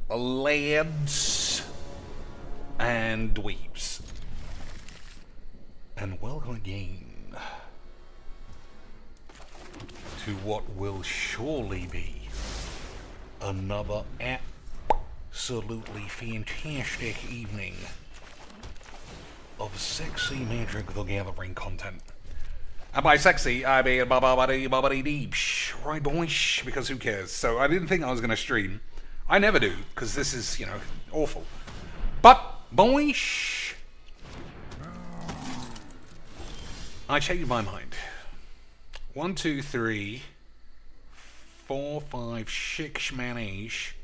lads and dweebs, and welcome again to what will surely be another absolutely fantastic evening of sexy Magic the Gathering content. And by sexy, I mean bobbity deep, right boys? Because who cares? So I didn't think I was going to stream. I never do, because this is, you know, awful. But, boys, I changed my mind. 1, 2, 3, 4, 5, 6 manage.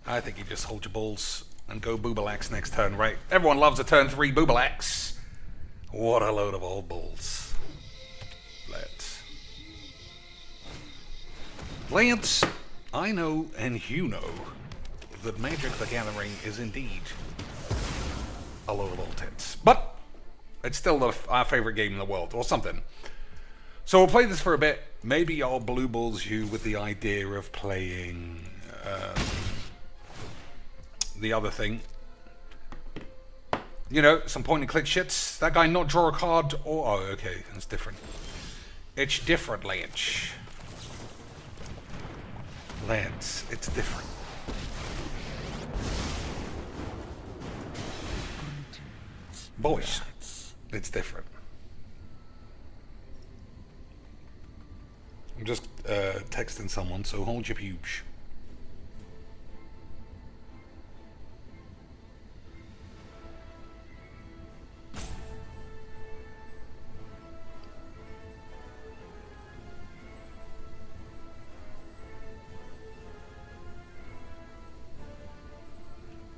I think you just hold your balls and go Boobalax next turn, right? Everyone loves a turn 3 Boobalax. What a load of old balls. Lance, I know and you know that Magic the Gathering is indeed a load of old tits. But it's still our favorite game in the world, or something. So we'll play this for a bit. Maybe I'll blue balls you with the idea of playing the other thing. You know, some point and click shits. That guy not draw a card or... Oh, okay, that's different. It's different, Lance. Lance, it's different. Boys, it's different. I'm just texting someone, so hold your pubes.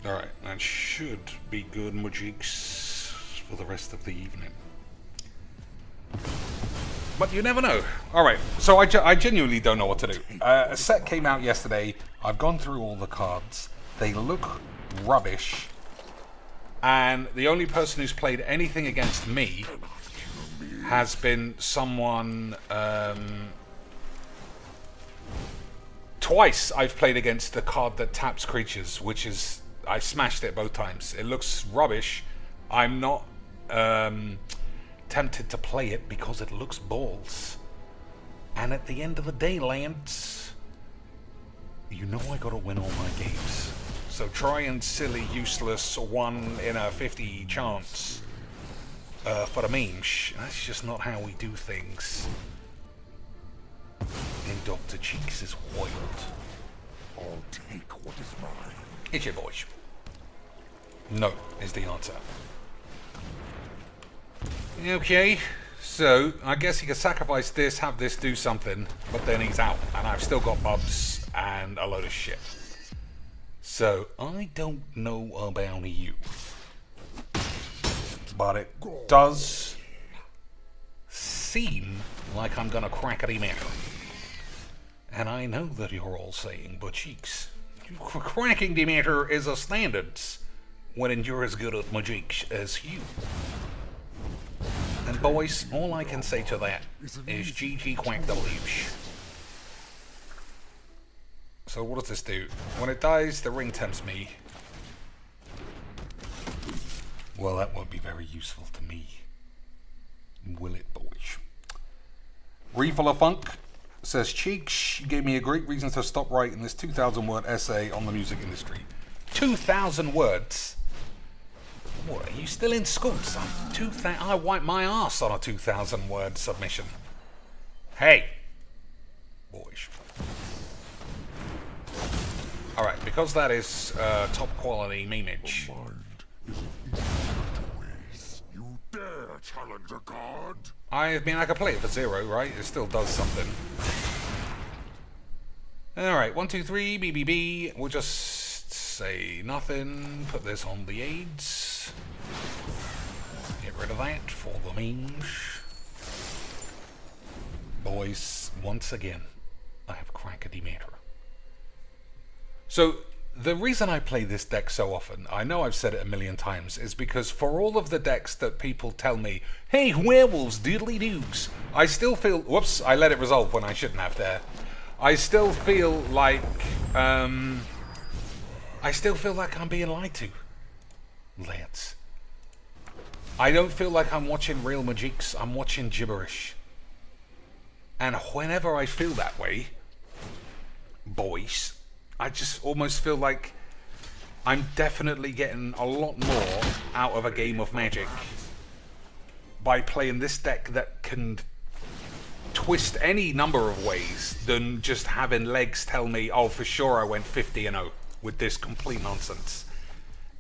Alright, that should be good Majiks for the rest of the evening. But you never know. Alright, so I genuinely don't know what to do. A set came out yesterday. I've gone through all the cards. They look rubbish. And the only person who's played anything against me has been someone... Twice I've played against the card that taps creatures, which is... I smashed it both times. It looks rubbish. I'm not tempted to play it because it looks balls. And at the end of the day, Lance, you know I gotta win all my games. So try and silly, useless 1 in a 50 chance for the memes. That's just not how we do things. And Dr. Cheeks is wild. I'll take what is mine. It's your voice. No, is the answer. Okay, so I guess he could sacrifice this, have this do something, but then he's out, and I've still got bubs and a load of shit. So, I don't know about you, but it does seem like I'm gonna crack at him out. And I know that you're all saying, but cheeks, cracking the matter is a standard when you're as good at magic as you. And boys, all I can say to that is GG quack the leash. So what does this do? When it dies, the ring tempts me. Well, that won't be very useful to me. Will it, boys? Refill of Funk says, Cheeks, you gave me a great reason to stop writing this 2,000-word essay on the music industry. 2,000 words? What, are you still in school, son? I wipe my ass on a 2,000-word submission. Hey! Boys. Alright, because that is top-quality memeage. You dare challenge a god? I mean, I could play it for 0, right? It still does something. Alright, 1, 2, 3, BBB. We'll just say nothing. Put this on the AIDS. Get rid of that for the memes. Boys, once again, I have crackety matter. So, the reason I play this deck so often, I know I've said it a million times, is because for all of the decks that people tell me, hey, werewolves, doodly doogs, I still feel, whoops, I let it resolve when I shouldn't have there. I still feel like I'm being lied to, Lance. I don't feel like I'm watching real magics. I'm watching gibberish. And whenever I feel that way, boys, I just almost feel like I'm definitely getting a lot more out of a game of Magic by playing this deck that can twist any number of ways than just having legs tell me, oh, for sure I went 50-0 with this complete nonsense.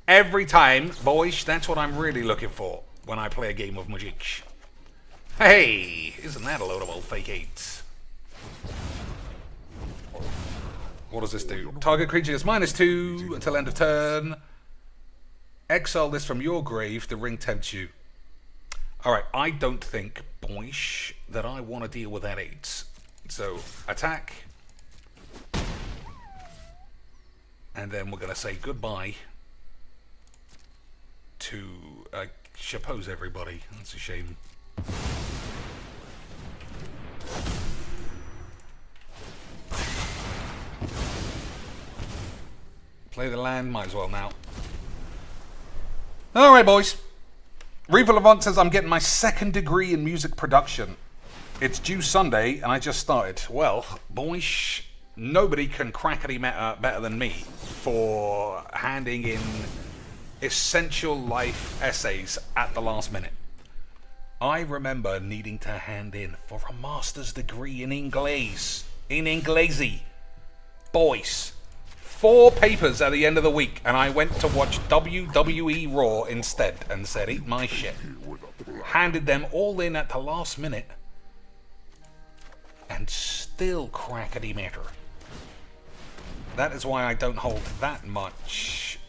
Every time, boys, that's what I'm really looking for when I play a game of Magic. Hey, isn't that a load of old fake eights? What does this do? Target creature is -2 until end of turn. Exile this from your grave. The ring tempts you. Alright, I don't think, boys, that I want to deal with that 8. So, attack. And then we're going to say goodbye to, I suppose, everybody. That's a shame. Play the land, might as well now. Alright, boys. Reaver Levant says, I'm getting my 2nd degree in music production. It's due Sunday, and I just started. Well, boys, nobody can crackety better than me for handing in essential life essays at the last minute. I remember needing to hand in for a master's degree in Inglés. In Inglesi. Boys. 4 papers at the end of the week, and I went to watch WWE Raw instead and said, eat my shit. Handed them all in at the last minute, and still crackety matter. That is why I don't hold that much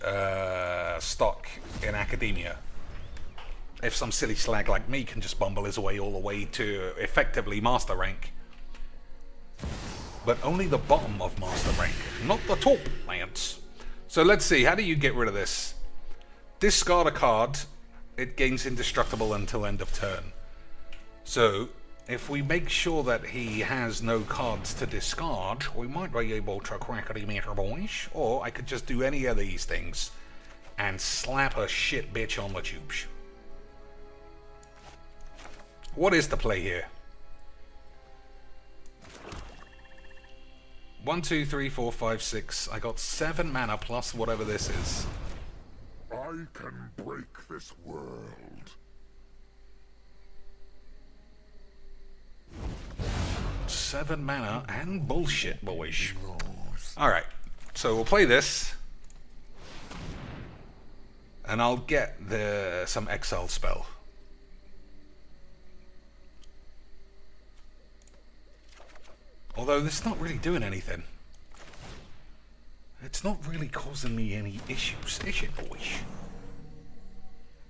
stock in academia. If some silly slag like me can just bumble his way all the way to effectively master rank. But only the bottom of master rank, not the top, Lance. So let's see, how do you get rid of this? Discard a card, it gains indestructible until end of turn. So, if we make sure that he has no cards to discard, we might be able to crackety meter boys, or I could just do any of these things and slap a shit bitch on the tubes. What is the play here? 1, 2, 3, 4, 5, 6. I got 7 mana plus whatever this is. I can break this world. 7 mana and bullshit, boys. Alright, so we'll play this. And I'll get some exile spell. Although this is not really doing anything. It's not really causing me any issues, is it, boys?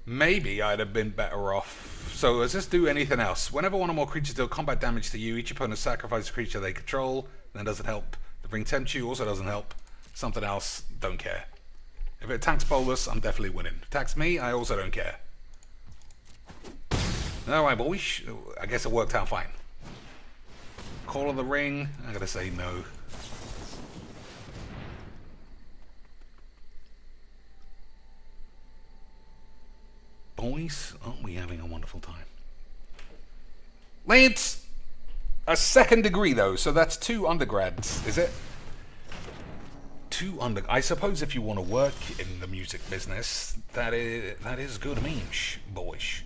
Maybe I'd have been better off. So does this do anything else? Whenever one or more creatures deal combat damage to you, each opponent sacrifices a creature they control. That doesn't help. The ring tempts you also doesn't help. Something else, don't care. If it attacks Bolus, I'm definitely winning. Attacks me, I also don't care. Alright, boys. I guess it worked out fine. Call of the ring, I gotta say no. Boys, aren't we having a wonderful time? Lance! A 2nd degree though, so that's 2 undergrads, is it? 2 I suppose if you want to work in the music business, that is good means, boys.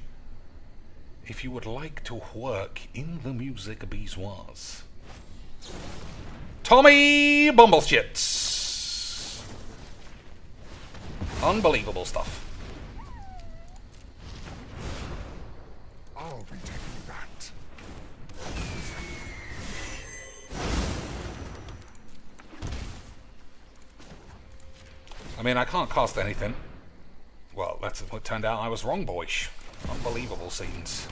If you would like to work in the music bezois. Tommy Bumbleshits! Unbelievable stuff. I'll be taking that. I mean, I can't cast anything. Well, that's what turned out. I was wrong, boys. Unbelievable scenes.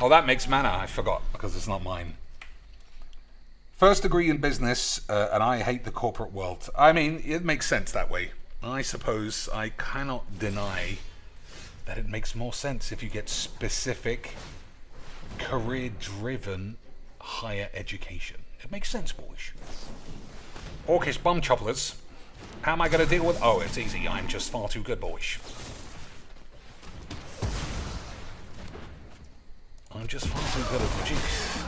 Oh, that makes mana. I forgot, because it's not mine. 1st degree in business, and I hate the corporate world. I mean, it makes sense that way. I suppose I cannot deny that it makes more sense if you get specific, career-driven higher education. It makes sense, boys. Orcish bum chopplers. How am I going to deal with... Oh, it's easy. I'm just far too good, boys. I'm just far too good at the juice.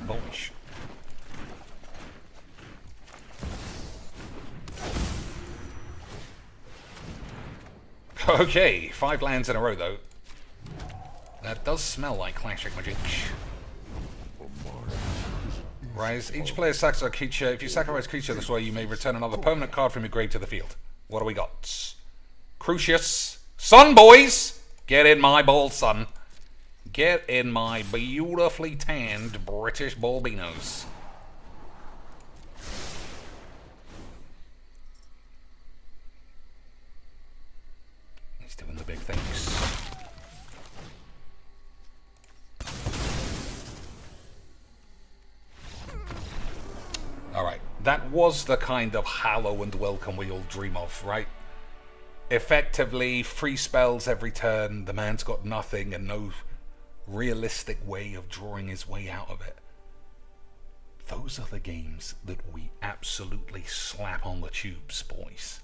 Boys. Okay, 5 lands in a row, though. That does smell like classic magic. Rise. Each player sacrifices a creature. If you sacrifice a creature this way, you may return another permanent card from your grave to the field. What do we got? Crucius. Sun, boys! Get in my ball, son. Get in my beautifully tanned British balbinos. He's doing the big things. Alright, that was the kind of hallow and welcome we all dream of, right? Effectively, free spells every turn, the man's got nothing and no realistic way of drawing his way out of it. Those are the games that we absolutely slap on the tubes, boys.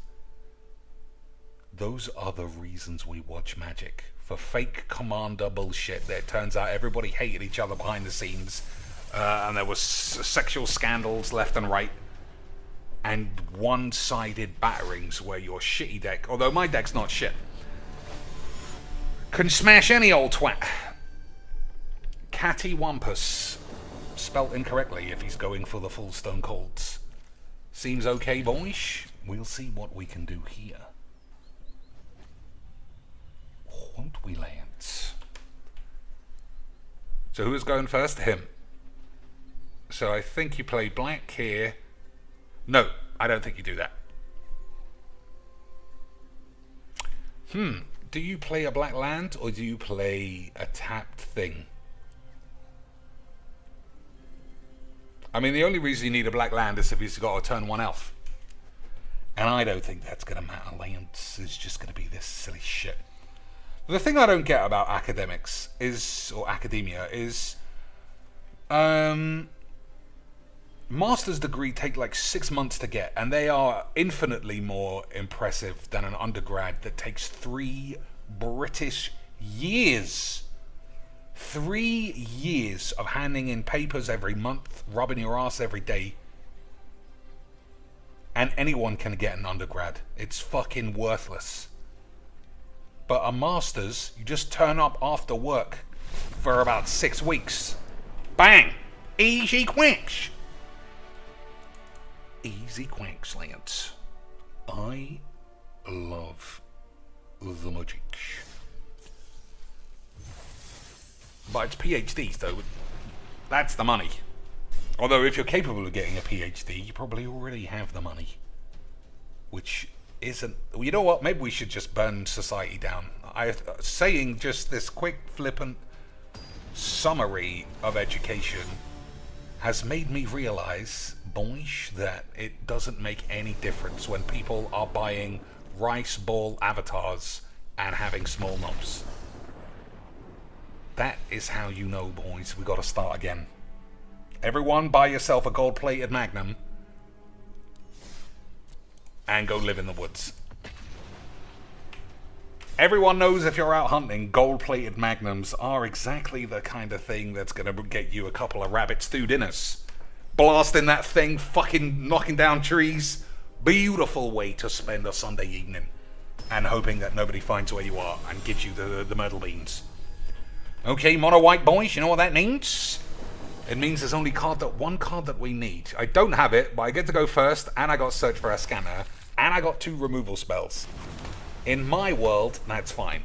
Those are the reasons we watch Magic. For fake commander bullshit that turns out everybody hated each other behind the scenes, and there was sexual scandals left and right, and one-sided batterings where your shitty deck, although my deck's not shit, can smash any old twat. Cattywampus, spelt incorrectly if he's going for the full Stone Colds. Seems okay, boys. We'll see what we can do here. Won't we, Lance? So who's going first? Him. So I think you play black here. No, I don't think you do that. Do you play a black land or do you play a tapped thing? I mean, the only reason you need a black land is if he's got to turn 1 elf. And I don't think that's going to matter. Lands is just going to be this silly shit. The thing I don't get about academics is, or academia, is master's degree take like 6 months to get, and they are infinitely more impressive than an undergrad that takes 3 British years. 3 years of handing in papers every month, rubbing your ass every day. And anyone can get an undergrad. It's fucking worthless. But a master's, you just turn up after work for about 6 weeks. Bang! Easy quicks! Easy quicks, Lance. I love the magic. But it's PhDs, though. That's the money. Although, if you're capable of getting a PhD, you probably already have the money. Which isn't... You know what? Maybe we should just burn society down. Saying just this quick, flippant summary of education has made me realize, boys, that it doesn't make any difference when people are buying rice ball avatars and having small knobs. That is how you know, boys, we gotta start again. Everyone buy yourself a gold-plated Magnum and go live in the woods. Everyone knows if you're out hunting, gold-plated Magnums are exactly the kind of thing that's gonna get you a couple of rabbit stew dinners. Blasting that thing, fucking knocking down trees. Beautiful way to spend a Sunday evening. And hoping that nobody finds where you are and gives you the myrtle beans. Okay, mono white boys, you know what that means? It means there's only one card that we need. I don't have it, but I get to go first, and I got search for a scanner, and I got 2 removal spells. In my world, that's fine.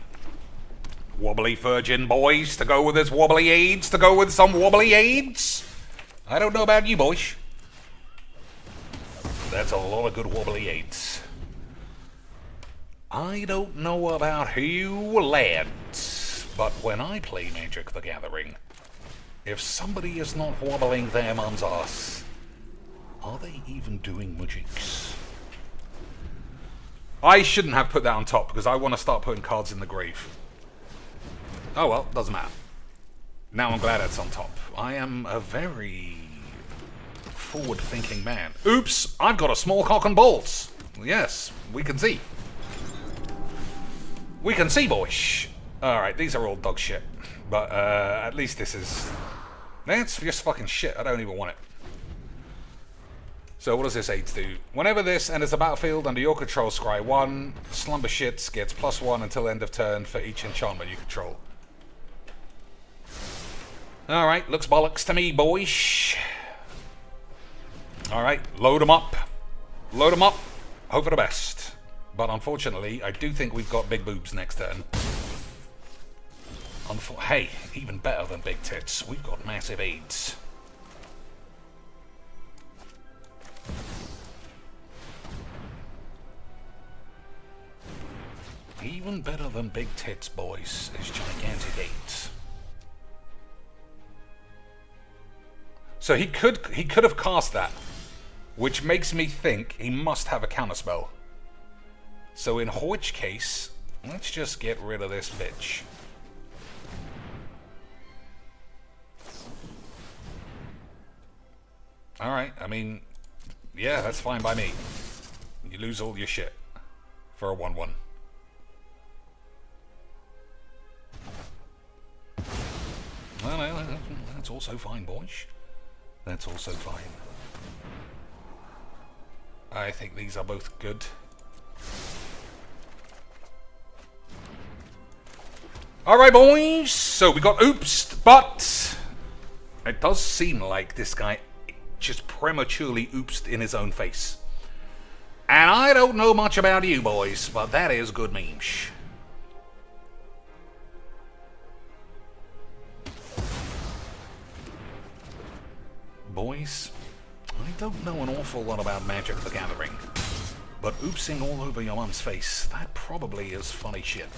Wobbly Virgin boys to go with his wobbly aids, to go with some wobbly aids. I don't know about you boys. That's a lot of good wobbly aids. I don't know about you lads, but when I play Magic the Gathering, if somebody is not wobbling their mum's ass, are they even doing magics? I shouldn't have put that on top because I want to start putting cards in the grave. Oh well, doesn't matter. Now I'm glad it's on top. I am a very forward-thinking man. Oops, I've got a small cock and balls. Yes, we can see. We can see, boys. Alright, these are all dog shit. But at least this is... That's just fucking shit. I don't even want it. So what does this aids do? Whenever this enters the battlefield under your control, scry 1. Slumber Shits gets +1 until end of turn for each enchantment you control. Alright, looks bollocks to me, boys. Alright, load them up. Load them up. Hope for the best. But unfortunately, I do think we've got big boobs next turn. Hey, even better than big tits. We've got massive AIDS. Even better than big tits, boys, is gigantic AIDS. So he could have cast that, which makes me think he must have a counterspell. So in which case, let's just get rid of this bitch. Alright, I mean, yeah, that's fine by me. You lose all your shit for a 1-1. Well, that's also fine, boys. That's also fine. I think these are both good. Alright, boys! So we got oops, but it does seem like this guy just prematurely oopsed in his own face. And I don't know much about you, boys, but that is good memes. Boys, I don't know an awful lot about Magic the Gathering, but oopsing all over your mum's face, that probably is funny shit.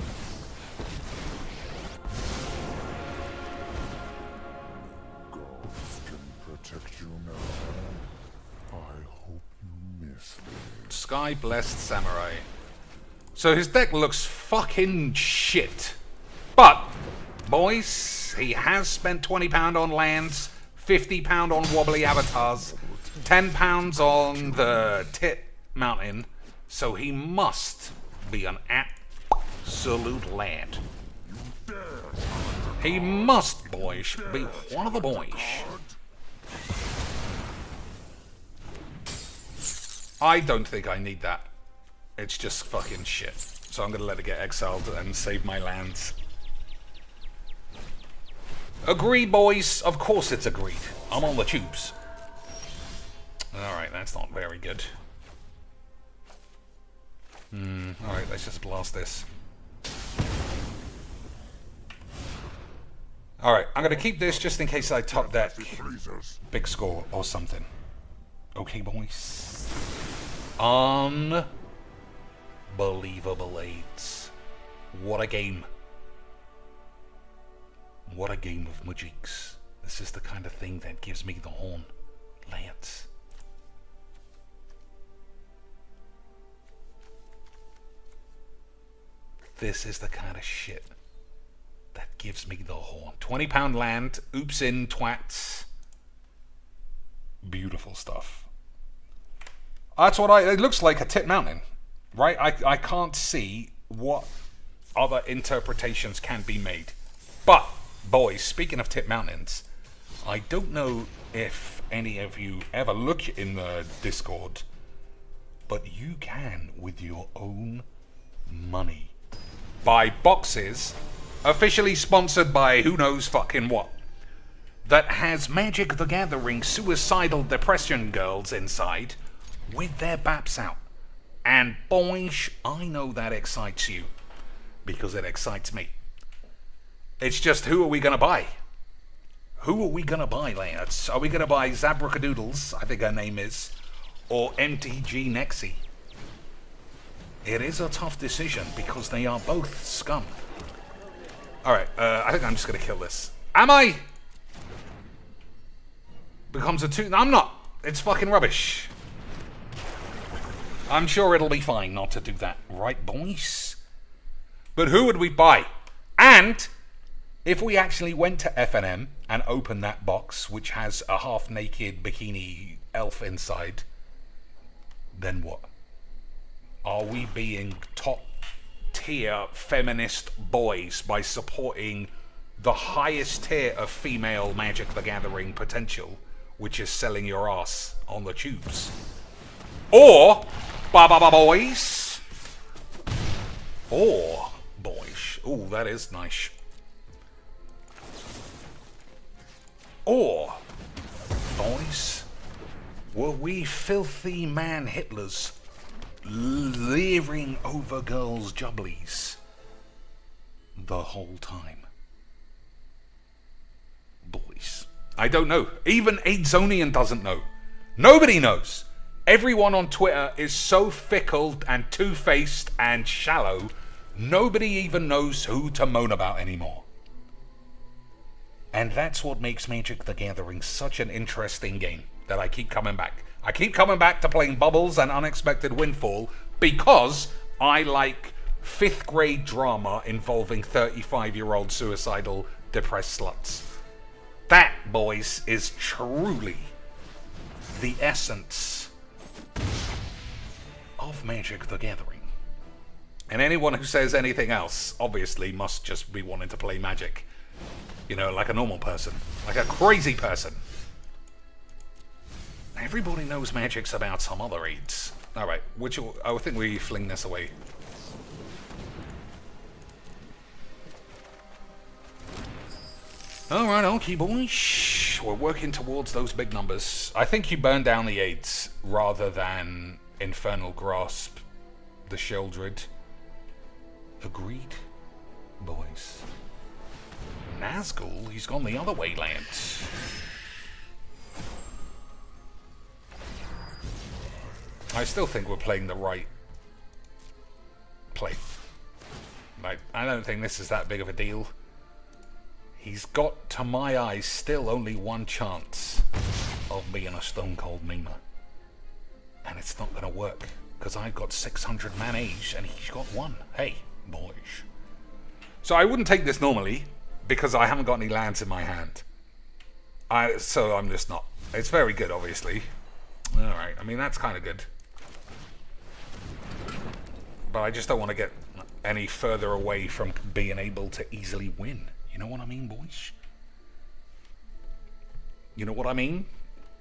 Gods can protect you now. I hope you miss me. Sky Blessed Samurai. So his deck looks fucking shit. But, boys, he has spent £20 on lands, £50 on wobbly avatars, £10 on the Tit Mountain, so he must be an absolute lad. He must, boys, be one of the boys. I don't think I need that. It's just fucking shit. So I'm gonna let it get exiled and save my lands. Agreed, boys. Of course it's agreed. I'm on the tubes. Alright, that's not very good. Alright, let's just blast this. Alright, I'm gonna keep this just in case I top that big score or something. Okay, boys. Unbelievable AIDS. What a game. What a game of magics. This is the kind of thing that gives me the horn. Lads. This is the kind of shit that gives me the horn. £20 land, oops in twats. Beautiful stuff. That's what it looks like a Tit Mountain, right? I can't see what other interpretations can be made. But, boys, speaking of Tit Mountains, I don't know if any of you ever look in the Discord, but you can, with your own money, buy boxes, officially sponsored by who knows fucking what, that has Magic the Gathering suicidal depression girls inside with their baps out. And boys, I know that excites you, because it excites me. It's just, who are we going to buy? Who are we going to buy, lads? Are we going to buy Zabracadoodles, I think her name is, or MTG Nexi? It is a tough decision, because they are both scum. Alright, I think I'm just going to kill this. Am I? Becomes a 2... I'm not. It's fucking rubbish. I'm sure it'll be fine not to do that. Right, boys? But who would we buy? And If we actually went to F&M and opened that box, which has a half-naked bikini elf inside, then what? Are we being top-tier feminist boys by supporting the highest tier of female Magic the Gathering potential, which is selling your ass on the tubes? Or, boys, or boys. Ooh, that is nice. Or, boys, were we filthy man Hitlers leering over girls' jubblies the whole time? Boys, I don't know. Even Aidzonian doesn't know. Nobody knows. Everyone on Twitter is so fickle and two-faced and shallow, nobody even knows who to moan about anymore. And that's what makes Magic the Gathering such an interesting game, that I keep coming back. I keep coming back to playing Bubbles and Unexpected Windfall because I like 5th grade drama involving 35-year-old suicidal, depressed sluts. That, boys, is truly the essence of Magic the Gathering. And anyone who says anything else, obviously, must just be wanting to play Magic. You know, like a normal person. Like a crazy person. Everybody knows Magic's about some other aids. Alright, I think we fling this away. Alright, okay, boys. We're working towards those big numbers. I think you burn down the aids rather than Infernal Grasp the Sheoldred. Agreed, boys. Nazgul, he's gone the other way, Lance. I still think we're playing the right play. Like, I don't think this is that big of a deal. He's got, to my eyes, still only one chance of being a stone cold memer. And it's not going to work, because I've got 600 man age and he's got one. Hey, boys. So I wouldn't take this normally, because I haven't got any lands in my hand. So I'm just not. It's very good, obviously. Alright, I mean, that's kind of good. But I just don't want to get any further away from being able to easily win. You know what I mean, boys? You know what I mean?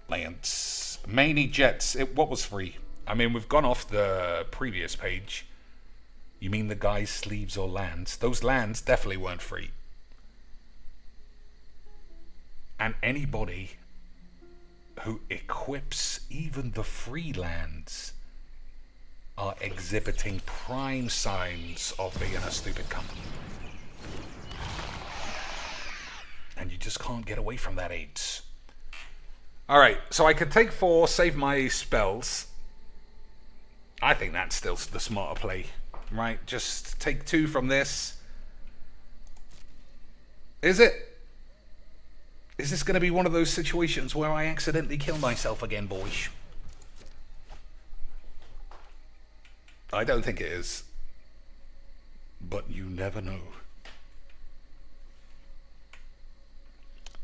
Lands. Mainly Jets. What was free? I mean, we've gone off the previous page. You mean the guy's sleeves or lands? Those lands definitely weren't free. And anybody who equips even the free lands are exhibiting prime signs of being a stupid cunt. And you just can't get away from that AIDS. Alright, so I could take 4, save my spells. I think that's still the smarter play. Right, just take 2 from this. Is it? Is this going to be one of those situations where I accidentally kill myself again, boys? I don't think it is. But you never know.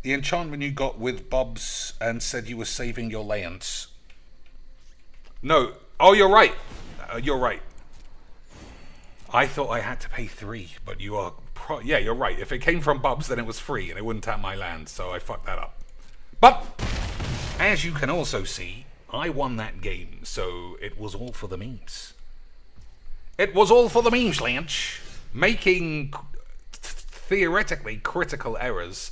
The enchantment you got with Bobs and said you were saving your lands. No. Oh, you're right. You're right. I thought I had to pay 3, but you are... yeah, you're right. If it came from Bubs, then it was free, and it wouldn't tap my land, so I fucked that up. But, as you can also see, I won that game, so it was all for the memes. It was all for the memes, Lynch. Making, theoretically, critical errors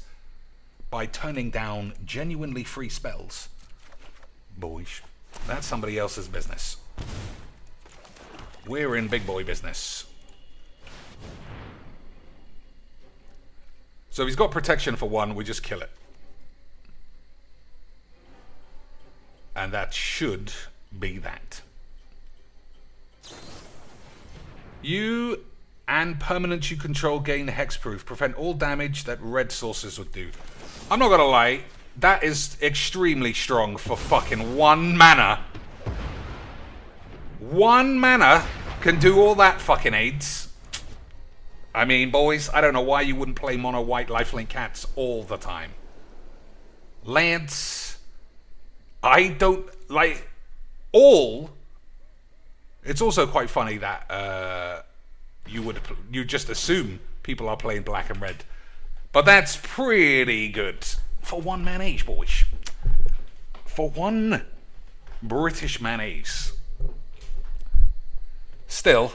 by turning down genuinely free spells. Boys, that's somebody else's business. We're in big boy business. So if he's got protection for 1, we just kill it. And that should be that. You and permanents you control gain hexproof. Prevent all damage that red sources would do. I'm not gonna lie. That is extremely strong for fucking 1 mana. 1 mana can do all that fucking aids. I mean, boys, I don't know why you wouldn't play mono white lifelink cats all the time. Lance, I don't like all. It's also quite funny that you just assume people are playing black and red, but that's pretty good for one man age, boys. For one British man age. Still,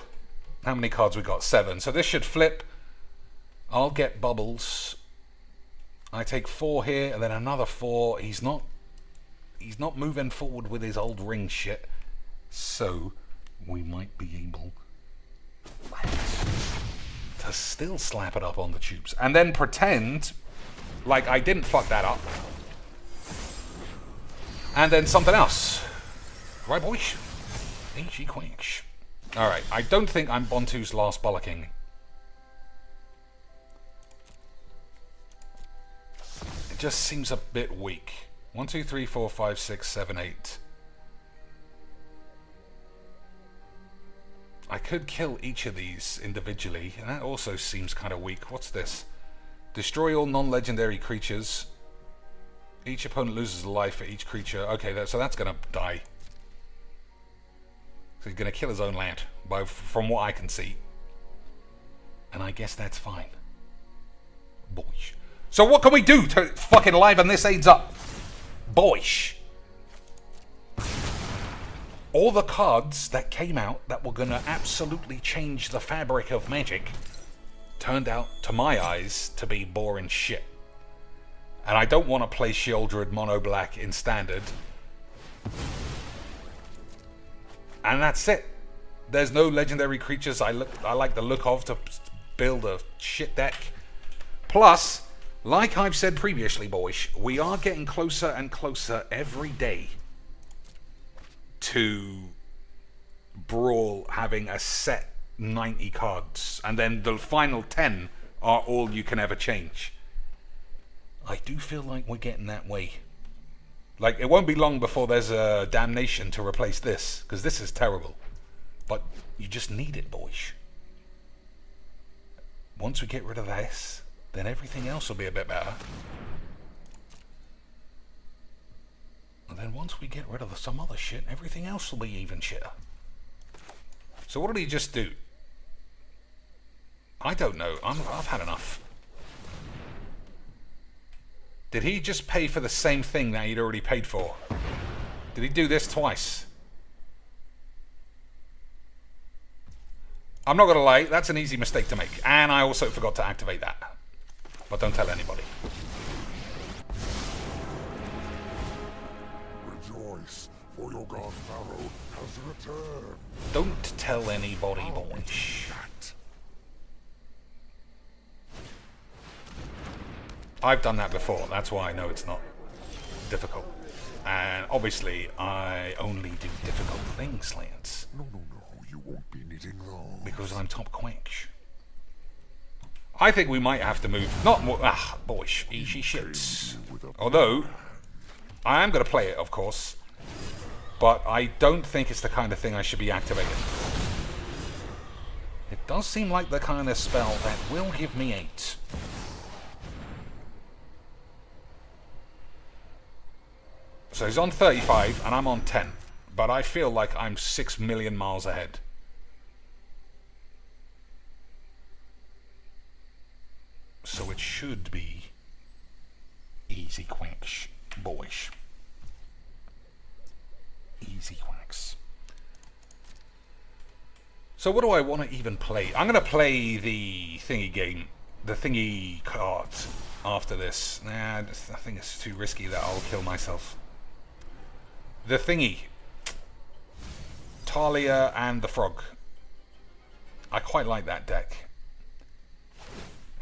how many cards we got? 7. So this should flip. I'll get bubbles. I take 4 here, and then another 4. He's not moving forward with his old ring shit. So we might be able to still slap it up on the tubes. And then pretend like I didn't fuck that up. And then something else. Right, boys? Easy quench. Alright, I don't think I'm Bontu's last bollocking. It just seems a bit weak. 1, 2, 3, 4, 5, 6, 7, 8. I could kill each of these individually, and that also seems kind of weak. What's this? Destroy all non-legendary creatures. Each opponent loses a life for each creature. Okay, so that's going to die. So he's going to kill his own land, from what I can see. And I guess that's fine. Boish. So what can we do to fucking liven this AIDS up? Boish. All the cards that came out that were going to absolutely change the fabric of Magic turned out, to my eyes, to be boring shit. And I don't want to play Sheoldred Mono Black in Standard. And that's it. There's no legendary creatures I like the look of to build a shit deck. Plus, like I've said previously, boys, we are getting closer and closer every day to Brawl having a set 90 cards. And then the final 10 are all you can ever change. I do feel like we're getting that way. Like, it won't be long before there's a damnation to replace this, because this is terrible. But you just need it, boys. Once we get rid of this, then everything else will be a bit better. And then once we get rid of some other shit, everything else will be even shitter. So what did he just do? I don't know. I've had enough. Did he just pay for the same thing that he'd already paid for? Did he do this twice? I'm not going to lie, that's an easy mistake to make. And I also forgot to activate that. But don't tell anybody. Rejoice, for your god Pharaoh has returned. Don't tell anybody, boys. I've done that before, that's why I know it's not difficult. And obviously, I only do difficult things, Lance. No, you won't be needing those. Because I'm top quench. I think we might have to move. Not more. Boys, easy shits. Although, I am going to play it, of course. But I don't think it's the kind of thing I should be activating. It does seem like the kind of spell that will give me 8. So he's on 35 and I'm on 10. But I feel like I'm 6 million miles ahead. So it should be easy quench, boys. Easy quacks. So what do I want to even play? I'm going to play the thingy game, the thingy card after this. Nah, I think it's too risky that I'll kill myself. The thingy. Talia and the frog. I quite like that deck.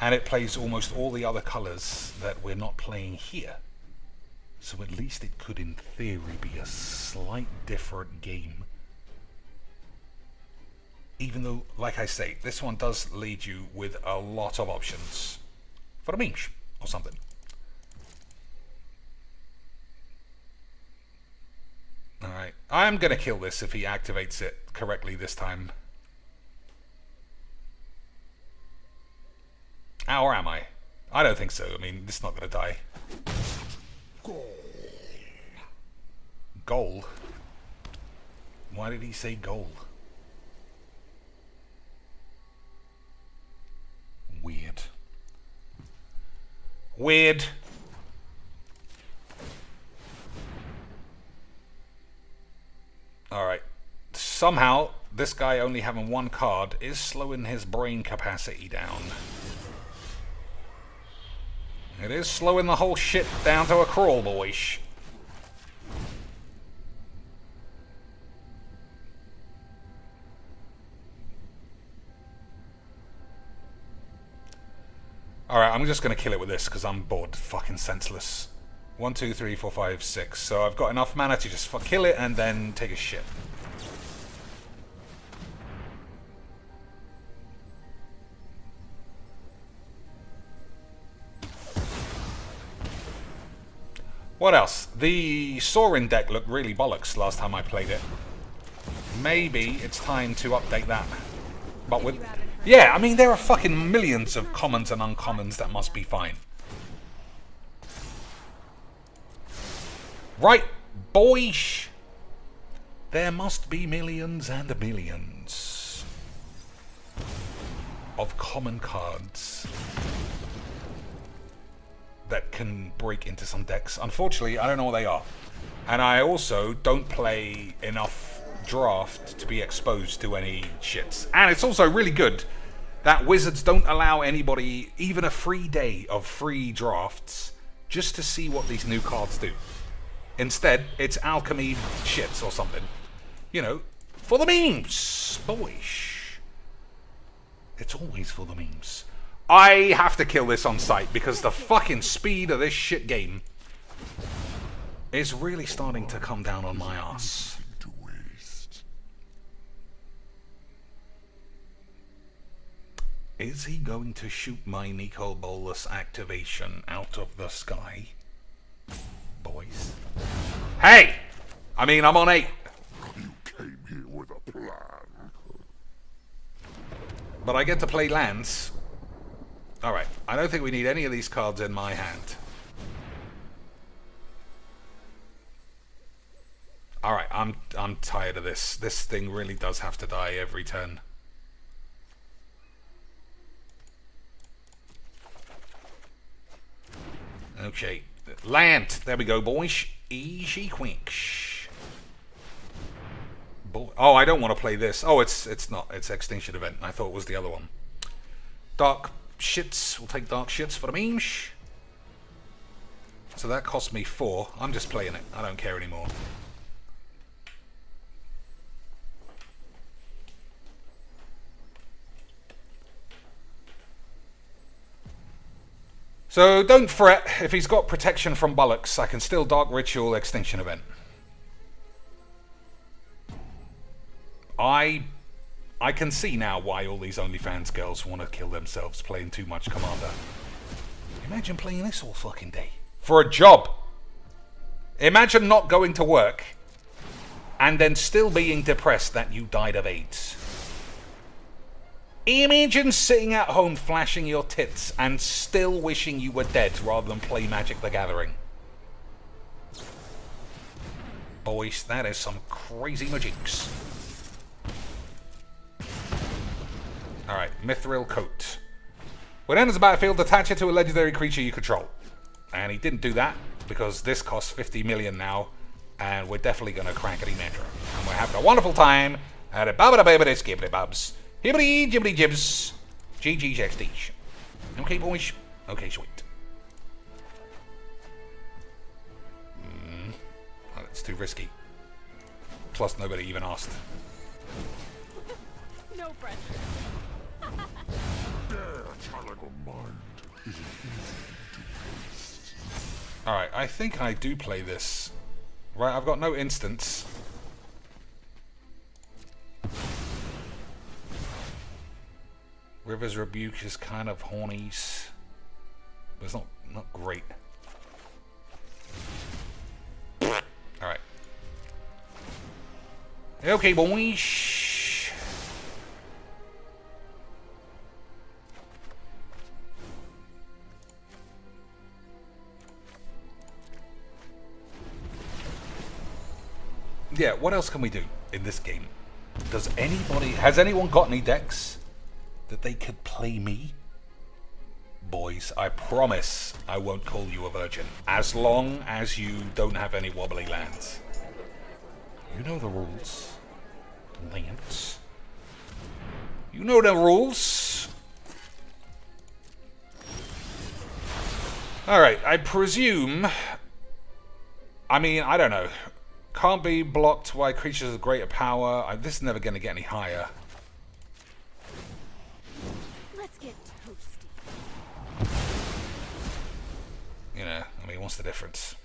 And it plays almost all the other colours that we're not playing here. So at least it could, in theory, be a slight different game. Even though, like I say, this one does lead you with a lot of options. For a minch or something. Alright, I'm going to kill this if he activates it correctly this time. Or am I? I don't think so. I mean, this is not going to die. Goal? Why did he say goal? Weird. Weird. Alright. Somehow, this guy only having one card is slowing his brain capacity down. It is slowing the whole shit down to a crawl, boys. Alright, I'm just going to kill it with this because I'm bored. Fucking senseless. 1, 2, 3, 4, 5, 6. So I've got enough mana to just kill it and then take a shit. What else? The Sorin deck looked really bollocks last time I played it. Maybe it's time to update that. But with... Yeah, I mean, there are fucking millions of commons and uncommons that must be fine. Right, boys. There must be millions and millions of common cards that can break into some decks. Unfortunately, I don't know what they are. And I also don't play enough draft to be exposed to any shits. And it's also really good that Wizards don't allow anybody even a free day of free drafts just to see what these new cards do. Instead, it's alchemy shits or something. You know, for the memes, boys. It's always for the memes. I have to kill this on sight because the fucking speed of this shit game is really starting to come down on my ass. Is he going to shoot my Nicol Bolas activation out of the sky? Boys. Hey! I mean, I'm on 8. You came here with a plan. But I get to play lands. Alright, I don't think we need any of these cards in my hand. Alright, I'm tired of this. This thing really does have to die every turn. Okay, land. There we go, boys. Easy quick. Oh, I don't want to play this. Oh, it's not. It's Extinction Event. I thought it was the other one. Dark shits. We'll take dark shits for the memes. So that cost me 4. I'm just playing it. I don't care anymore. So don't fret, if he's got protection from bollocks, I can still Dark Ritual Extinction Event. I can see now why all these OnlyFans girls want to kill themselves playing too much Commander. Imagine playing this all fucking day. For a job. Imagine not going to work and then still being depressed that you died of AIDS. Imagine sitting at home flashing your tits and still wishing you were dead rather than play Magic the Gathering. Boys, that is some crazy magics. Alright, Mithril Coat. When it enters the battlefield, attach it to a legendary creature you control. And he didn't do that because this costs 50 million now, and we're definitely going to crank it in Maestro. And we're having a wonderful time at a babada skibbity bubs. Hibbity jibbity jibs. GG's XD. Okay, boys. Okay, sweet. Oh, that's too risky. Plus, nobody even asked. No pressure. Alright, I think I do play this. Right, I've got no instants. River's Rebuke is kind of hornies, but it's not great. Alright. Okay, boys. Yeah, what else can we do in this game? Has anyone got any decks that they could play me? Boys, I promise I won't call you a virgin, as long as you don't have any wobbly lands. You know the rules, Lance. You know the rules. Alright, I presume... I mean, I don't know. Can't be blocked by creatures of greater power. This is never going to get any higher. Let's get toasty. You know, I mean, what's the difference?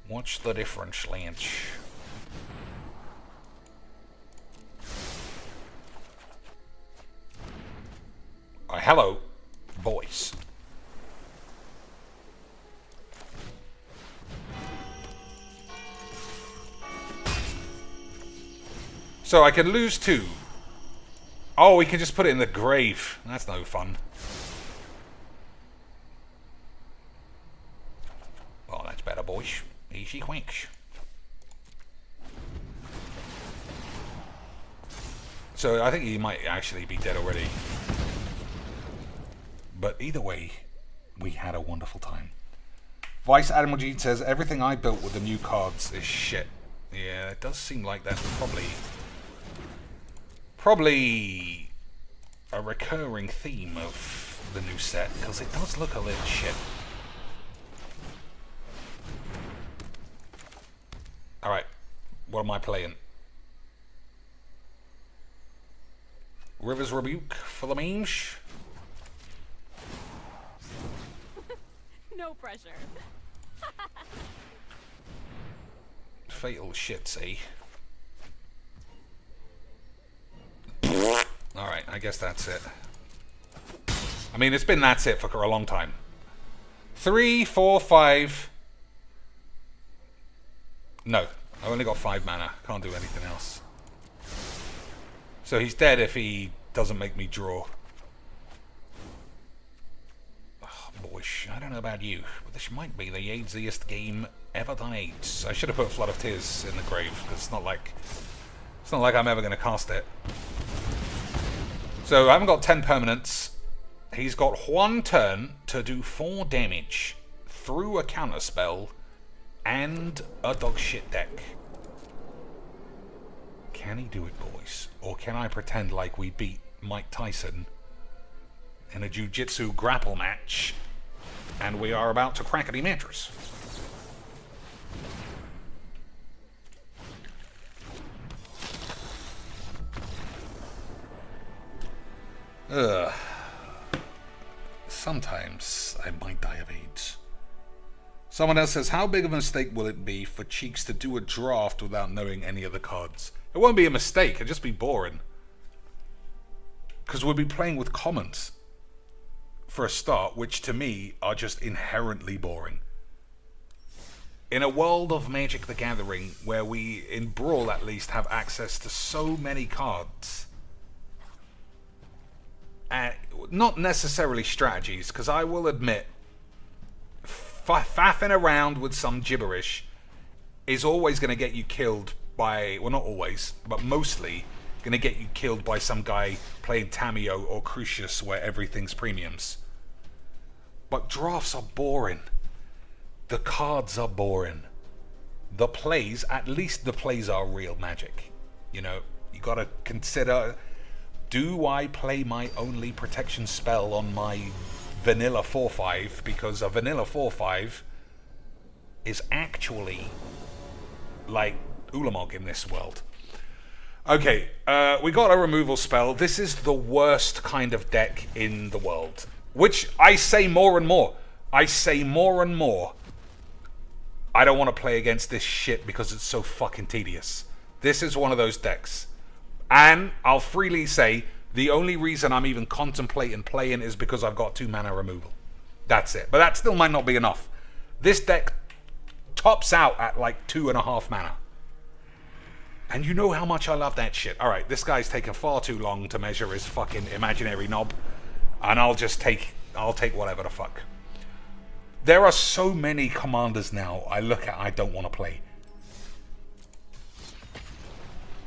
What's the difference, Lance? Hello, boys. So I can lose 2. Oh, we can just put it in the grave. That's no fun. Oh, that's better, boys. Easy quicks. So I think he might actually be dead already. But either way, we had a wonderful time. Vice Admiral G says, everything I built with the new cards is shit. Yeah, it does seem like that's probably a recurring theme of the new set, because it does look a little shit. Alright, what am I playing? River's Rebuke for the memes? No pressure. Fatal shits, eh? Alright, I guess that's it. I mean, it's been that's it for a long time. 3, 4, 5. No, I only got 5 mana. Can't do anything else. So he's dead if he doesn't make me draw. Oh, boys, I don't know about you, but this might be the AIDSiest game ever done AIDS. I should have put Flood of Tears in the grave, because it's not like I'm ever going to cast it. So I haven't got 10 permanents. He's got 1 turn to do 4 damage through a counterspell and a dog shit deck. Can he do it, boys? Or can I pretend like we beat Mike Tyson in a jiu-jitsu grapple match and we are about to crackety mattress? Ugh. Sometimes I might die of AIDS. Someone else says, how big of a mistake will it be for Cheeks to do a draft without knowing any of the cards? It won't be a mistake, it'll just be boring. Because we'll be playing with commons for a start, which to me are just inherently boring. In a world of Magic the Gathering, where we, in Brawl at least, have access to so many cards, not necessarily strategies, because I will admit, faffing around with some gibberish is always going to get you killed by, well, not always, but mostly going to get you killed by some guy playing Tamiyo or Crucius where everything's premiums. But drafts are boring. The cards are boring. The plays, at least the plays are real Magic. You know, you got to consider, do I play my only protection spell on my vanilla 4/5, because a vanilla 4/5 is actually like Ulamog in this world. Okay, we got a removal spell. This is the worst kind of deck in the world, which I say more and more. I say more and more, I don't want to play against this shit because it's so fucking tedious. This is one of those decks. And I'll freely say, the only reason I'm even contemplating playing is because I've got 2 mana removal. That's it. But that still might not be enough. This deck tops out at like 2.5 mana. And you know how much I love that shit. Alright, this guy's taken far too long to measure his fucking imaginary knob. And I'll take whatever the fuck. There are so many commanders now I look at I don't want to play.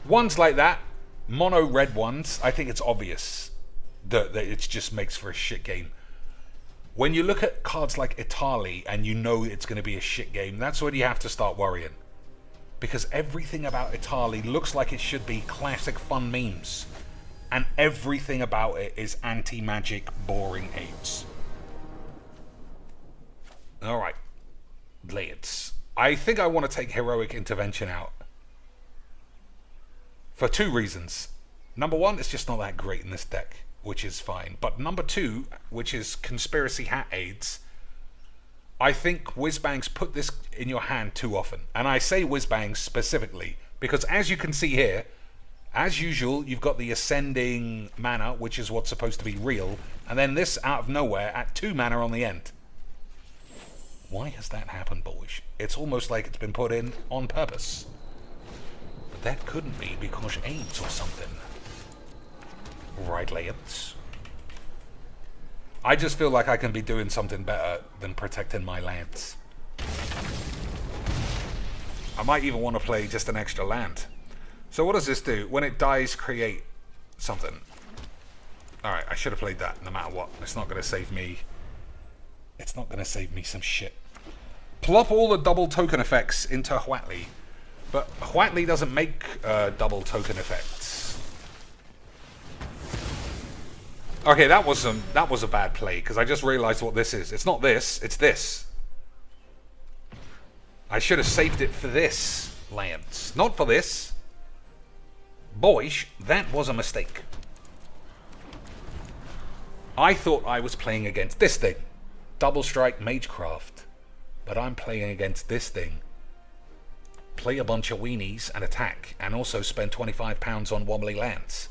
Ones like that, mono red ones, I think it's obvious that it just makes for a shit game. When you look at cards like Italy and you know it's going to be a shit game, that's when you have to start worrying. Because everything about Italy looks like it should be classic fun memes. And everything about it is anti-magic, boring aids. Alright. Blades. I think I want to take Heroic Intervention out. For two reasons. Number one, it's just not that great in this deck, which is fine. But number two, which is Conspiracy Hat aids, I think Whizbangs put this in your hand too often. And I say Whizbangs specifically because, as you can see here, as usual, you've got the ascending mana, which is what's supposed to be real, and then this out of nowhere at 2 mana on the end. Why has that happened, boys? It's almost like it's been put in on purpose. But that couldn't be because AIDS or something. Right, lads? I just feel like I can be doing something better than protecting my lands. I might even want to play just an extra land. So what does this do? When it dies, create something. Alright, I should have played that no matter what. It's not going to save me. It's not going to save me some shit. Plop all the double token effects into Hwatli. But Hwatli doesn't make double token effects. Okay, that was a bad play, because I just realized what this is. It's not this, it's this. I should have saved it for this, lands. Not for this. Boys, that was a mistake. I thought I was playing against this thing. Double Strike Magecraft. But I'm playing against this thing. Play a bunch of weenies and attack, and also spend £25 on wobbly lands.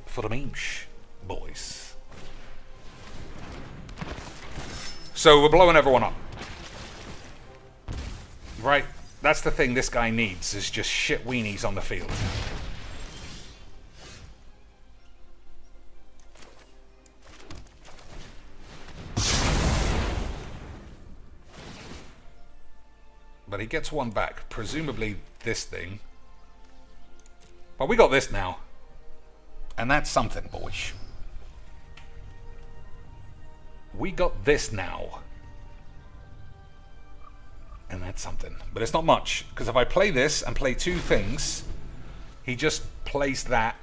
For the memes, boys. So we're blowing everyone up. Right, that's the thing this guy needs, is just shit weenies on the field. But he gets one back, presumably this thing. But we got this now. And that's something, boys. We got this now. And that's something. But it's not much. Because if I play this and play two things, he just plays that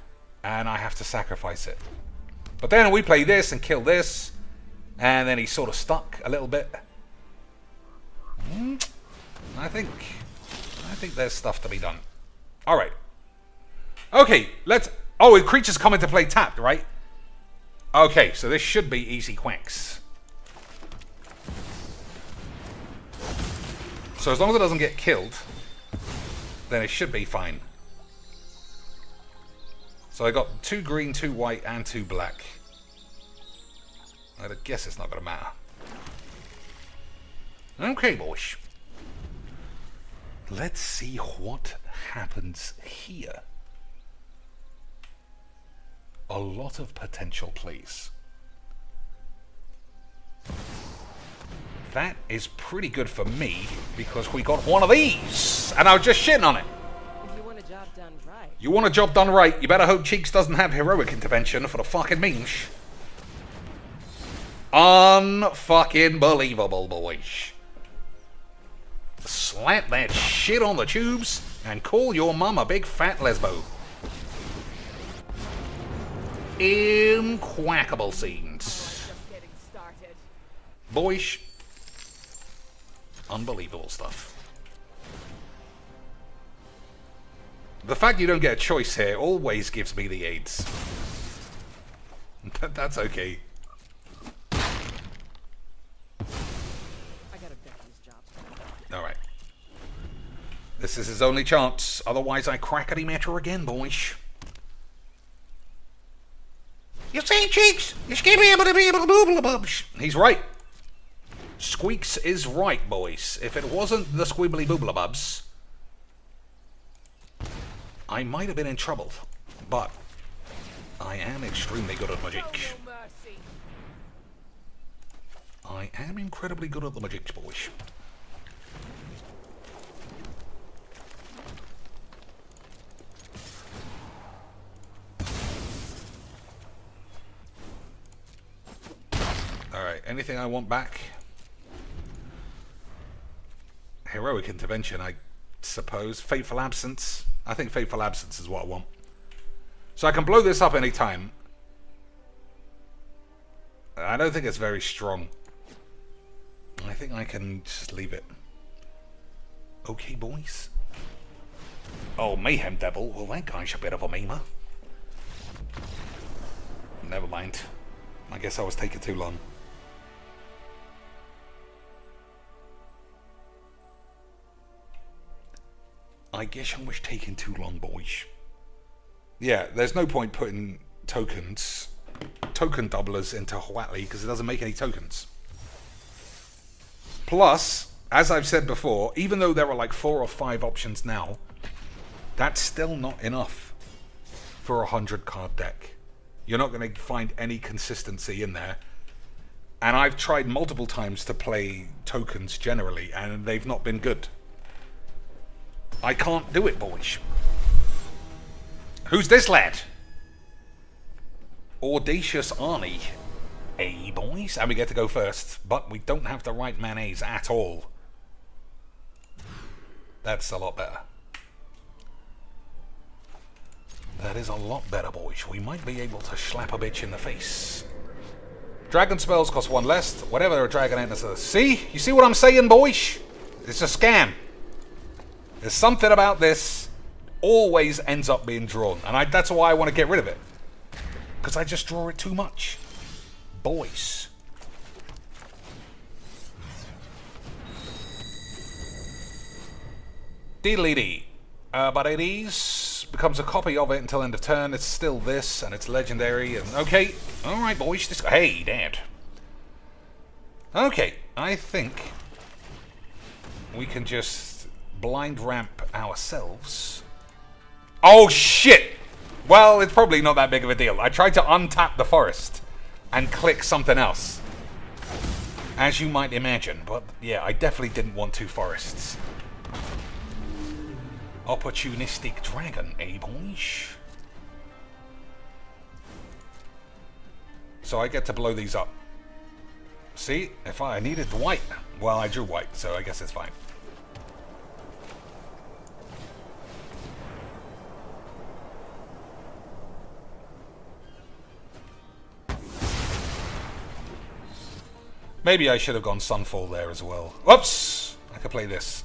and I have to sacrifice it. But then we play this and kill this. And then he's sort of stuck a little bit. I think there's stuff to be done. Alright. Okay, let's... Oh, the creatures come into play tapped, right? Okay, so this should be easy quacks. So as long as it doesn't get killed, then it should be fine. So I got 2 green, 2 white, and 2 black. I guess it's not going to matter. Okay, boys. Let's see what happens here. A lot of potential plays. That is pretty good for me, because we got one of these, and I was just shitting on it. If you want a job done right. You want a job done right, you better hope Cheeks doesn't have Heroic Intervention for the fucking memes. Unfucking believable, boys. Slap that shit on the tubes and call your mum a big fat lesbo. Inquackable scenes. Boys. Unbelievable stuff. The fact you don't get a choice here always gives me the AIDS. That's okay. Alright. This is his only chance. Otherwise I crackety matter again, boys. You see, Cheeks? You should be able to bubs. He's right. Squeaks is right, boys. If it wasn't the Squeeblebeaner, I might have been in trouble. But I am extremely good at magic. I am incredibly good at the magic, boys. anything I want back? Heroic Intervention, I suppose. Fateful Absence. I think Fateful Absence is what I want. So I can blow this up anytime. I don't think it's very strong. I think I can just leave it. Okay, boys. Oh, Mayhem Devil. Well, that guy's a bit of a memer. Never mind. I guess I was taking too long. I guess I was taking too long, boys. Yeah, there's no point putting token doublers into Huatli because it doesn't make any tokens. Plus, as I've said before, even though there are like 4 or 5 options now, that's still not enough for a 100-card deck. You're not going to find any consistency in there. And I've tried multiple times to play tokens generally, and they've not been good. I can't do it, boys. Who's this lad? Audacious Arnie. Hey, boys. And we get to go first, but we don't have the right mayonnaise at all. That's a lot better. That is a lot better, boys. We might be able to slap a bitch in the face. Dragon spells cost 1 less. Whatever a dragon enters the... See? You see what I'm saying, boys? It's a scam. There's something about this always ends up being drawn. And that's why I want to get rid of it. Because I just draw it too much. Boys. Diddly-dee. But it is... becomes a copy of it until end of turn. It's still this, and it's legendary. And okay. Alright, boys. Hey, Dad. Okay. I think we can just blind ramp ourselves. Oh, shit! Well, it's probably not that big of a deal. I tried to untap the forest and click something else, as you might imagine. But yeah, I definitely didn't want 2 forests. Opportunistic dragon, eh, boys? So I get to blow these up. See, if I needed white, well, I drew white, so I guess it's fine. Maybe I should have gone Sunfall there as well. Whoops! I could play this.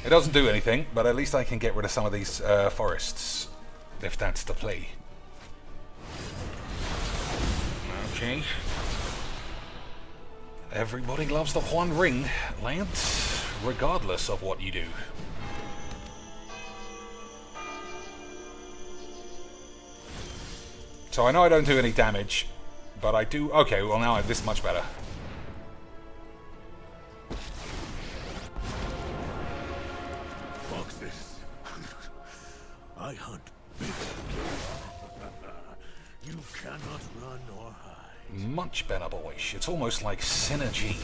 It doesn't do anything, but at least I can get rid of some of these forests, if that's the play. Okay. Everybody loves the Whun ring, Lance, regardless of what you do. So I know I don't do any damage, but I do... Okay, well now I'm this much better. Foxes. I hunt big. You cannot run or hide. Much better, boys. It's almost like synergy.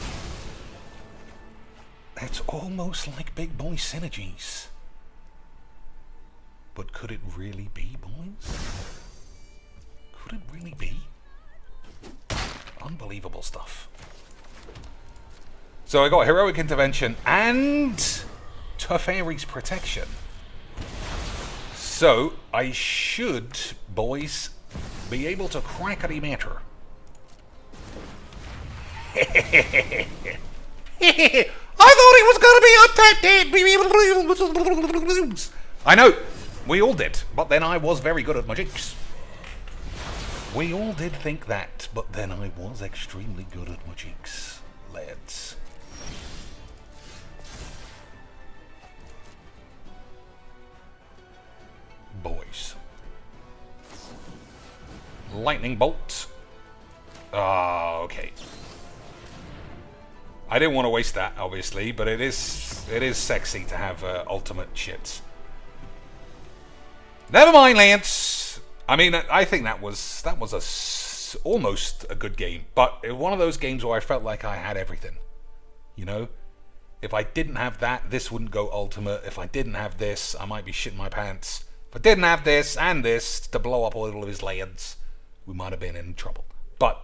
It's almost like big boy synergies. But could it really be, boys? Could it really be? Unbelievable stuff. So I got Heroic Intervention and Teferi's Protection. So I should, boys, be able to crackety matter. I thought he was going to be untapped. I know, we all did, but then I was very good at my jigs. We all did think that, but then I was extremely good at my jigs, lads. Boys. Lightning bolt. Ah, okay. I didn't want to waste that, obviously, but it is sexy to have ultimate shits. Never mind, Lance. I mean, I think that was almost a good game, but it was one of those games where I felt like I had everything. You know, if I didn't have that, this wouldn't go ultimate. If I didn't have this, I might be shitting my pants. If I didn't have this and this to blow up all of his lands, we might have been in trouble. But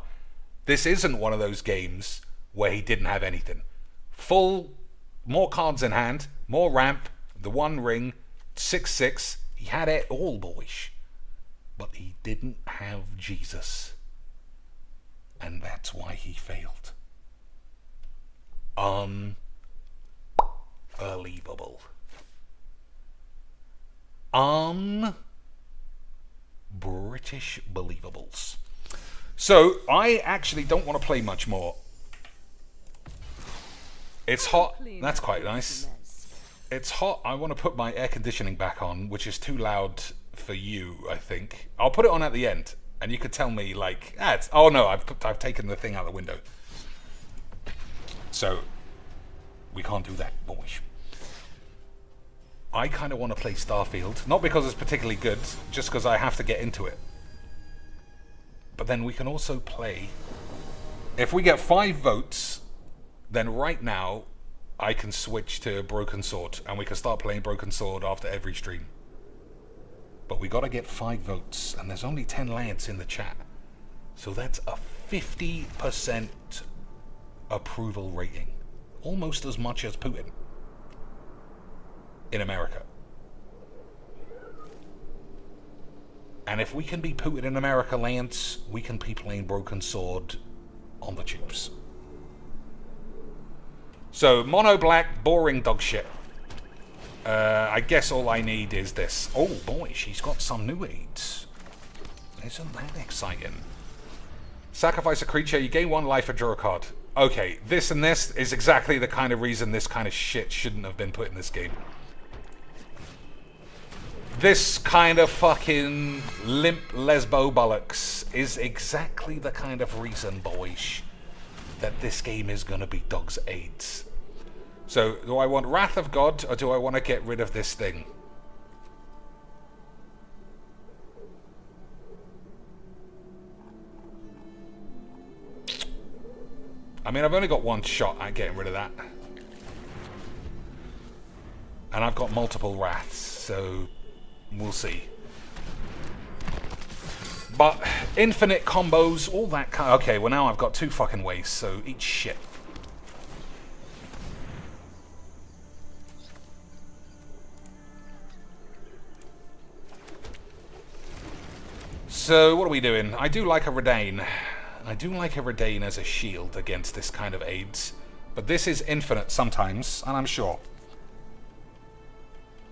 this isn't one of those games where he didn't have anything. More cards in hand, more ramp, the one ring, 6/6. He had it all, boys. But he didn't have Jesus. And that's why he failed. Unbelievable. British believables. So, I actually don't want to play much more. It's hot. That's quite nice. It's hot. I want to put my air conditioning back on, which is too loud for you, I think. I'll put it on at the end, and you could tell me, like, oh no, I've taken the thing out the window. So, we can't do that, boys. I kind of want to play Starfield, not because it's particularly good, just because I have to get into it. But then we can also play... If we get 5 votes, then right now I can switch to Broken Sword, and we can start playing Broken Sword after every stream. But we got to get 5 votes, and there's only 10 lads in the chat. So that's a 50% approval rating. Almost as much as Putin. In America. And if we can be Putin in America, Lance, we can be playing Broken Sword on the tubes. So, mono black, boring dog shit. I guess all I need is this. Oh boy, she's got some new aids. Isn't that exciting? Sacrifice a creature, you gain 1 life or draw a card. Okay, this and this is exactly the kind of reason this kind of shit shouldn't have been put in this game. This kind of fucking limp lesbo bollocks is exactly the kind of reason, boys, that this game is going to be dog's aids. So, do I want Wrath of God, or do I want to get rid of this thing? I mean, I've only got 1 shot at getting rid of that. And I've got multiple Wraths, so... we'll see. But infinite combos, all that kind of... Okay, well now I've got 2 fucking ways, so eat shit. So, what are we doing? I do like a Redain. I do like a Redain as a shield against this kind of aids. But this is infinite sometimes, and I'm sure.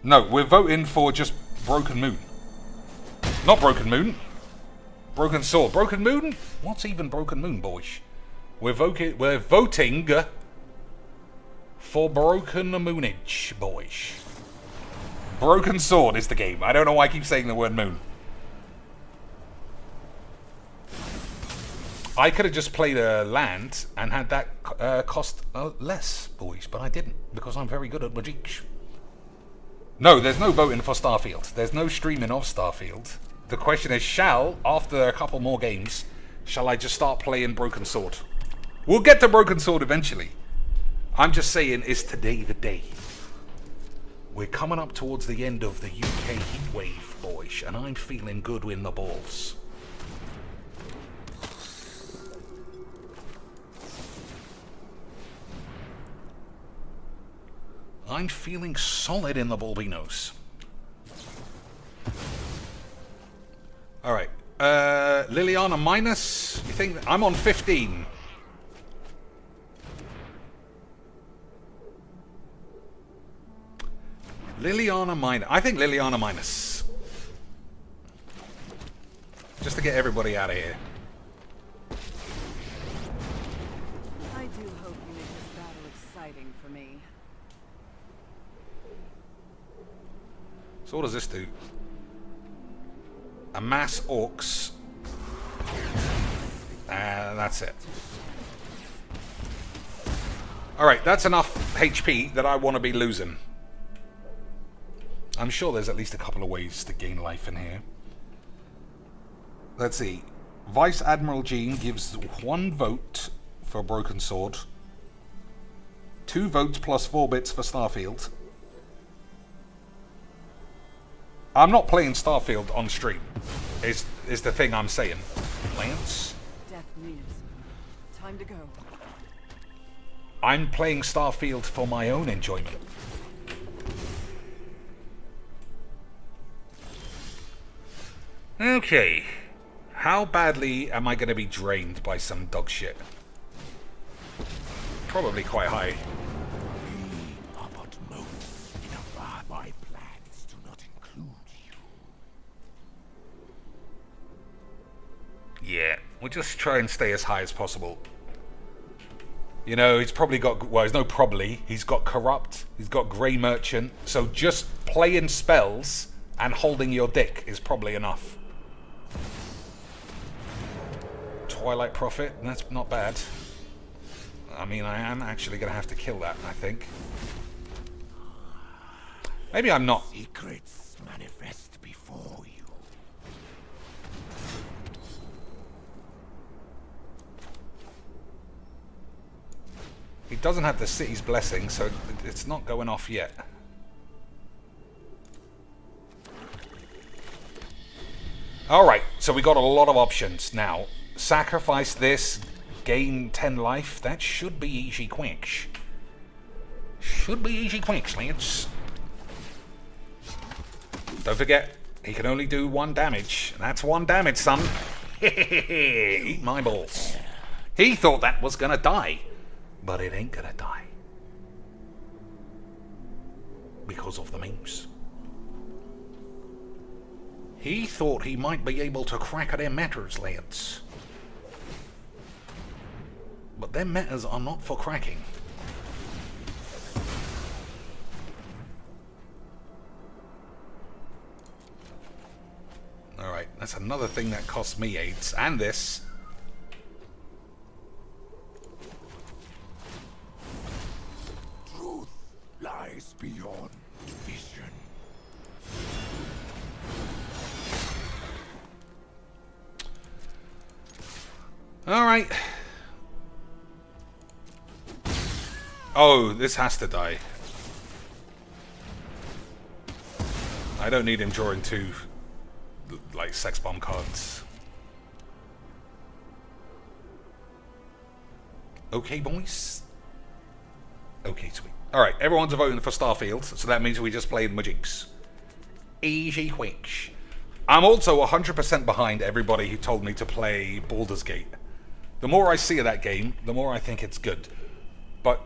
No, we're voting for just Broken Moon. Not Broken Moon. Broken Sword. Broken Moon? What's even Broken Moon, boys? We're voting for Broken Moonage, boys. Broken Sword is the game. I don't know why I keep saying the word moon. I could have just played a land and had that cost less, boys, but I didn't, because I'm very good at magic. No, there's no voting for Starfield. There's no streaming of Starfield. The question is, after a couple more games, shall I just start playing Broken Sword? We'll get to Broken Sword eventually. I'm just saying, is today the day? We're coming up towards the end of the UK heatwave, boys, and I'm feeling good in the balls. I'm feeling solid in the Balbinos. Alright. Liliana minus? You think I'm on 15? Liliana minus. I think Liliana minus. Just to get everybody out of here. I do hope you make this battle exciting for me. So what does this do? Amass orcs. And that's it. Alright, that's enough HP that I want to be losing. I'm sure there's at least a couple of ways to gain life in here. Let's see. Vice Admiral Jean gives 1 vote for Broken Sword. 2 votes plus 4 bits for Starfield. I'm not playing Starfield on stream, is the thing I'm saying. Lance? Death nears. Time to go. I'm playing Starfield for my own enjoyment. Okay. How badly am I going to be drained by some dog shit? Probably quite high. We are but motes in a bar. My plans do not include you. Yeah, we'll just try and stay as high as possible. You know, he's probably got... Well, he's no probably. He's got Corrupt. He's got Grey Merchant. So just playing spells and holding your dick is probably enough. Twilight Prophet. That's not bad. I mean, I am actually going to have to kill that, I think. Maybe I'm not. Secrets manifest before you. He doesn't have the city's blessing, so it's not going off yet. Alright, so we got a lot of options now. Sacrifice this, gain 10 life. That should be easy quench. Should be easy quench, Lance. Don't forget, he can only do 1 damage. That's 1 damage, son. Eat my balls. He thought that was gonna die. But it ain't gonna die. Because of the memes. He thought he might be able to crack at them matters, Lance. But them matters are not for cracking. Alright, that's another thing that costs me AIDS. And this. Truth lies beyond vision. Alright. Oh, this has to die. I don't need him drawing 2, like, sex bomb cards. Okay, boys. Okay, sweet. Alright, everyone's voting for Starfield, so that means we just played Majinx. Easy quick. I'm also 100% behind everybody who told me to play Baldur's Gate. The more I see of that game, the more I think it's good. But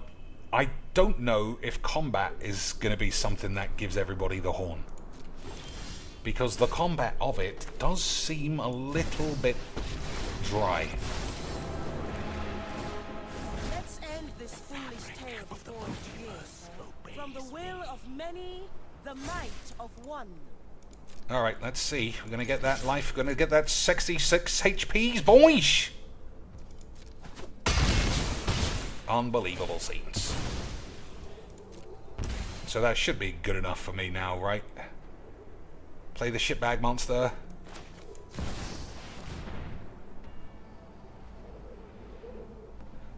I don't know if combat is going to be something that gives everybody the horn. Because the combat of it does seem a little bit dry. Let's end this foolish tale before it begins. From the will of many, the might of one. Alright, let's see. We're going to get that life. We're going to get that 66 HPs, boys! Unbelievable scenes. So that should be good enough for me now, right? Play the shitbag monster.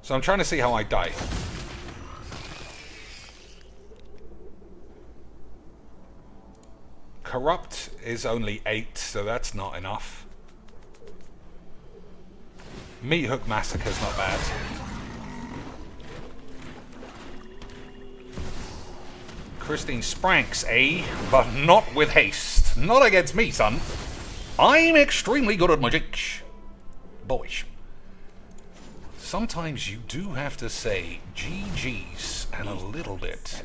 So I'm trying to see how I die. Corrupt is only 8, so that's not enough. Meat Hook Massacre's not bad. Christine Spranks, eh? But not with haste. Not against me, son. I'm extremely good at magic. Boys. Sometimes you do have to say GG's and a little bit.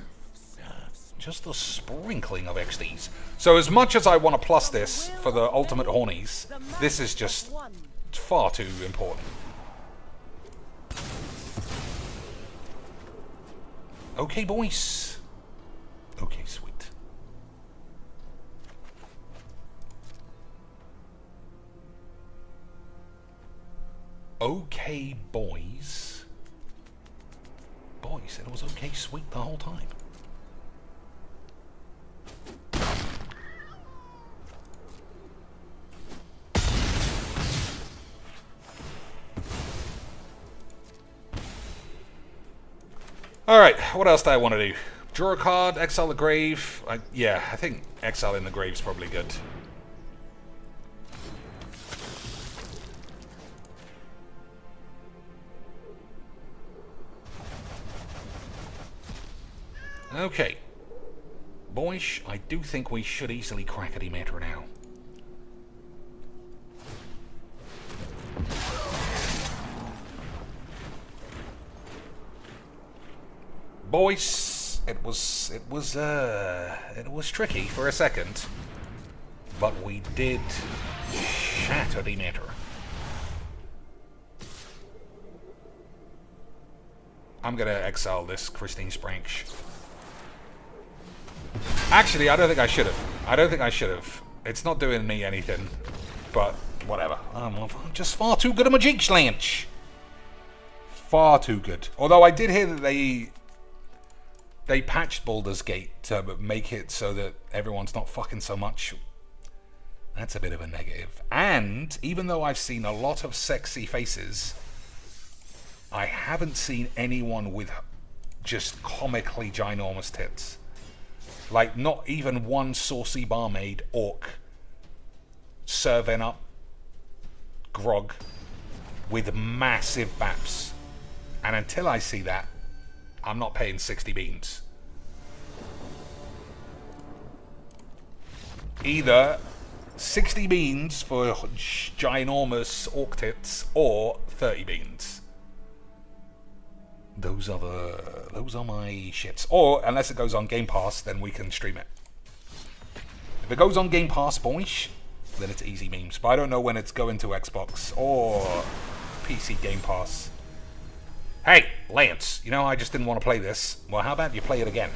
Just a sprinkling of XDs. So as much as I want to plus this for the ultimate hornies, this is just far too important. Okay, boys. Okay, sweet. Okay, boys. Boy said it was okay, sweet the whole time. Alright, what else do I want to do? Draw a card, exile the grave. Yeah, I think exile in the grave's probably good. Okay. Boys, I do think we should easily crack a Demeter now. Boys, it was tricky for a second, but we did shatter Demeter. I'm gonna exile this Christine Spranksh. Actually, I don't think I should have. It's not doing me anything, but whatever. I'm just far too good at my Jinx Lanch. Far too good. Although I did hear that they patched Baldur's Gate to make it so that everyone's not fucking so much. That's a bit of a negative. And even though I've seen a lot of sexy faces, I haven't seen anyone with just comically ginormous tits. Like, not even one saucy barmaid orc serving up grog with massive baps. And until I see that, I'm not paying 60 beans. Either 60 beans for ginormous orc tits or 30 beans. Those are my shits. Or, unless it goes on Game Pass, then we can stream it. If it goes on Game Pass, boys, then it's easy memes. But I don't know when it's going to Xbox or PC Game Pass. Hey, Lance, you know I just didn't want to play this. Well, how about you play it again?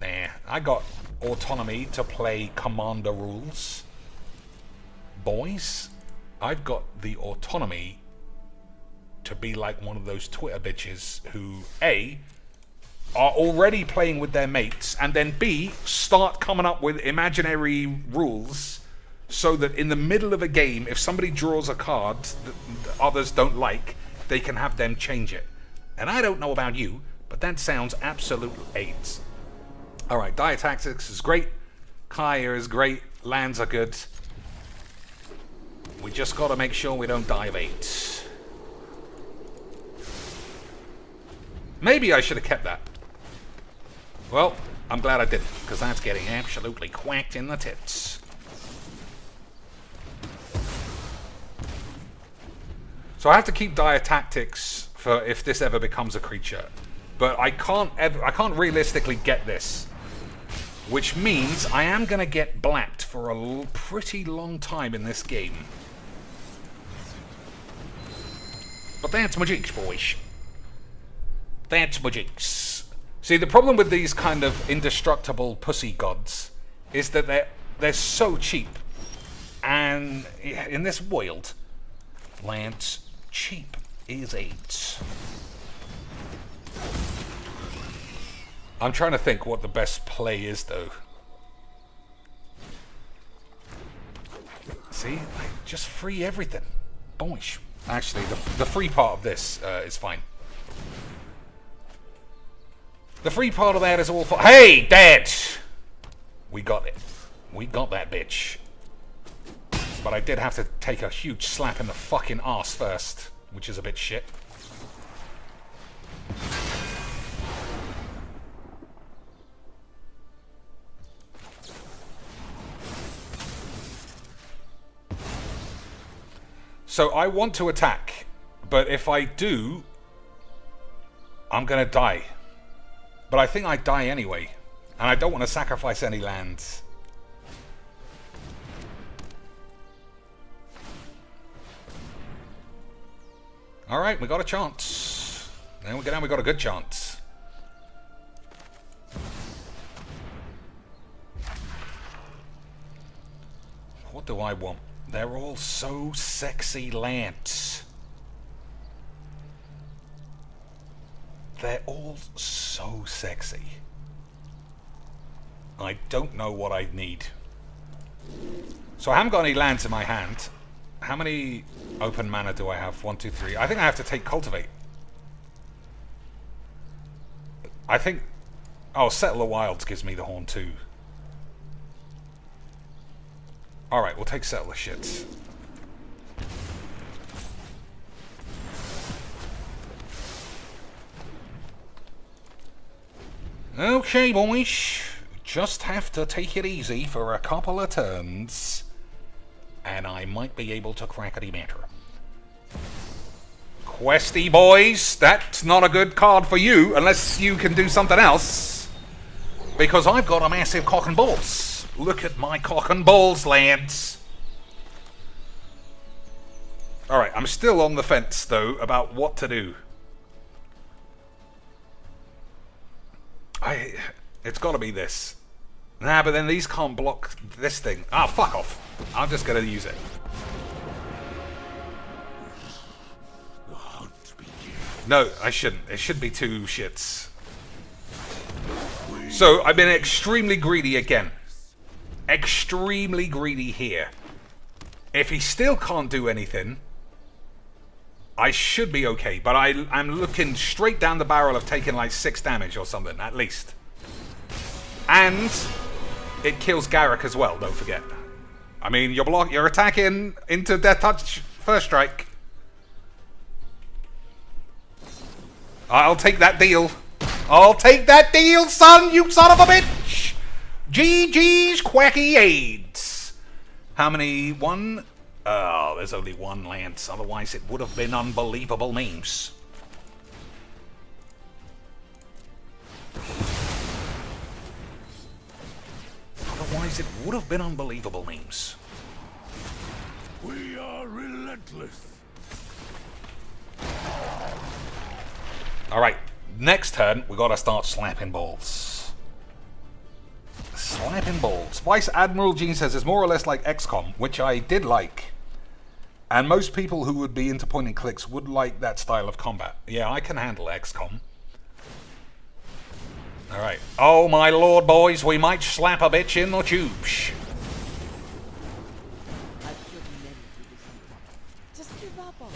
Nah, I got autonomy to play Commander rules. Boys, I've got the autonomy to be like one of those Twitter bitches who, A, are already playing with their mates, and then B, start coming up with imaginary rules so that in the middle of a game, if somebody draws a card that others don't like, they can have them change it. And I don't know about you, but that sounds absolute AIDS. Alright, Dire Tactics is great. Kaya is great. Lands are good. We just gotta make sure we don't die of 8. Maybe I should have kept that. Well, I'm glad I didn't, because that's getting absolutely quacked in the tits. So I have to keep Dire Tactics for if this ever becomes a creature. But I can't realistically get this. Which means I am going to get blacked for a pretty long time in this game. But that's my jinx, boys. That's my jinx. See, the problem with these kind of indestructible pussy gods is that they're so cheap. And in this world, Lance, cheap is 8. I'm trying to think what the best play is, though. See? Like, just free everything. Boish. Actually, the free part of this is fine. The free part of that is all for... Hey, Dad! We got it. We got that bitch. But I did have to take a huge slap in the fucking arse first, which is a bit shit. So I want to attack, but if I do, I'm gonna die. But I think I die anyway, and I don't want to sacrifice any lands. Alright, we got a chance. Then we go down, we got a good chance. What do I want? They're all so sexy lands. They're all so sexy. I don't know what I need. So I haven't got any lands in my hand. How many open mana do I have? 1, 2, 3. I think I have to take Cultivate. I think... Oh, Settle the Wilds gives me the horn too. Alright, we'll take Settle the Shits. Okay, boys. Just have to take it easy for a couple of turns. And I might be able to crackety matter. Questy boys, that's not a good card for you unless you can do something else. Because I've got a massive cock and balls. Look at my cock and balls, lads. Alright, I'm still on the fence, though, about what to do. It's got to be this. Nah, but then these can't block this thing. Ah, fuck off. I'm just going to use it. No, I shouldn't. It should be 2 shits. So, I've been extremely greedy again. Extremely greedy here. If he still can't do anything, I should be okay. But I'm looking straight down the barrel of taking like 6 damage or something, at least. And it kills Garrick as well, don't forget. I mean, you're attacking into Death Touch first strike. I'll take that deal. I'll take that deal, son, you son of a bitch! GG's Quacky AIDS. How many? 1? Oh, there's only 1 Lance. Otherwise, it would have been unbelievable memes. Otherwise, it would have been unbelievable memes. We are relentless. Alright, next turn, we gotta start slapping balls. Slapping balls. Vice Admiral Gene says it's more or less like XCOM, which I did like. And most people who would be into point and clicks would like that style of combat. Yeah, I can handle XCOM. Alright. Oh my lord, boys, we might slap a bitch in the tubes. Just give up on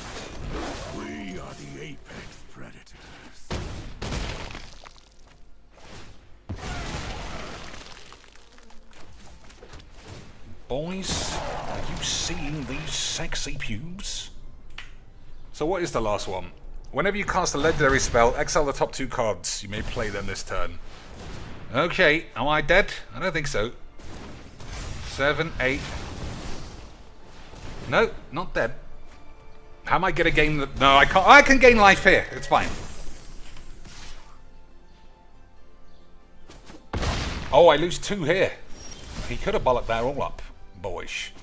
We are the apex predators. Boys, are you seeing these sexy pubes? So what is the last one? Whenever you cast a legendary spell, exile the top 2 cards. You may play them this turn. Okay, am I dead? I don't think so. 7, 8. No, not dead. How am I gonna gain the... No, I can't. I can gain life here. It's fine. Oh, I lose 2 here. He could have bollocked that all up, boyish.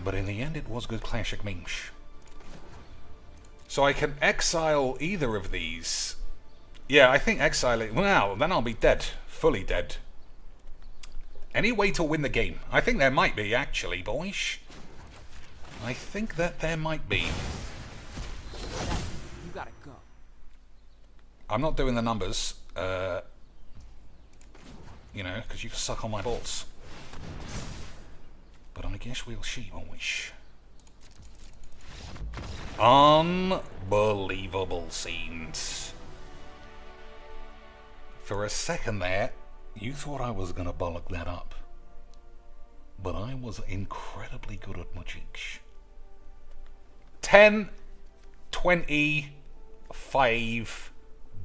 But in the end, it was good classic memes. So I can exile either of these. Yeah, I think exile it. Well, then I'll be dead. Fully dead. Any way to win the game? I think there might be, actually, boys. I think that there might be. You gotta go. I'm not doing the numbers. You know, because you can suck on my balls. But I guess we'll see, boys. Unbelievable scenes. For a second there, you thought I was going to bollock that up. But I was incredibly good at my cheeks. 10, 25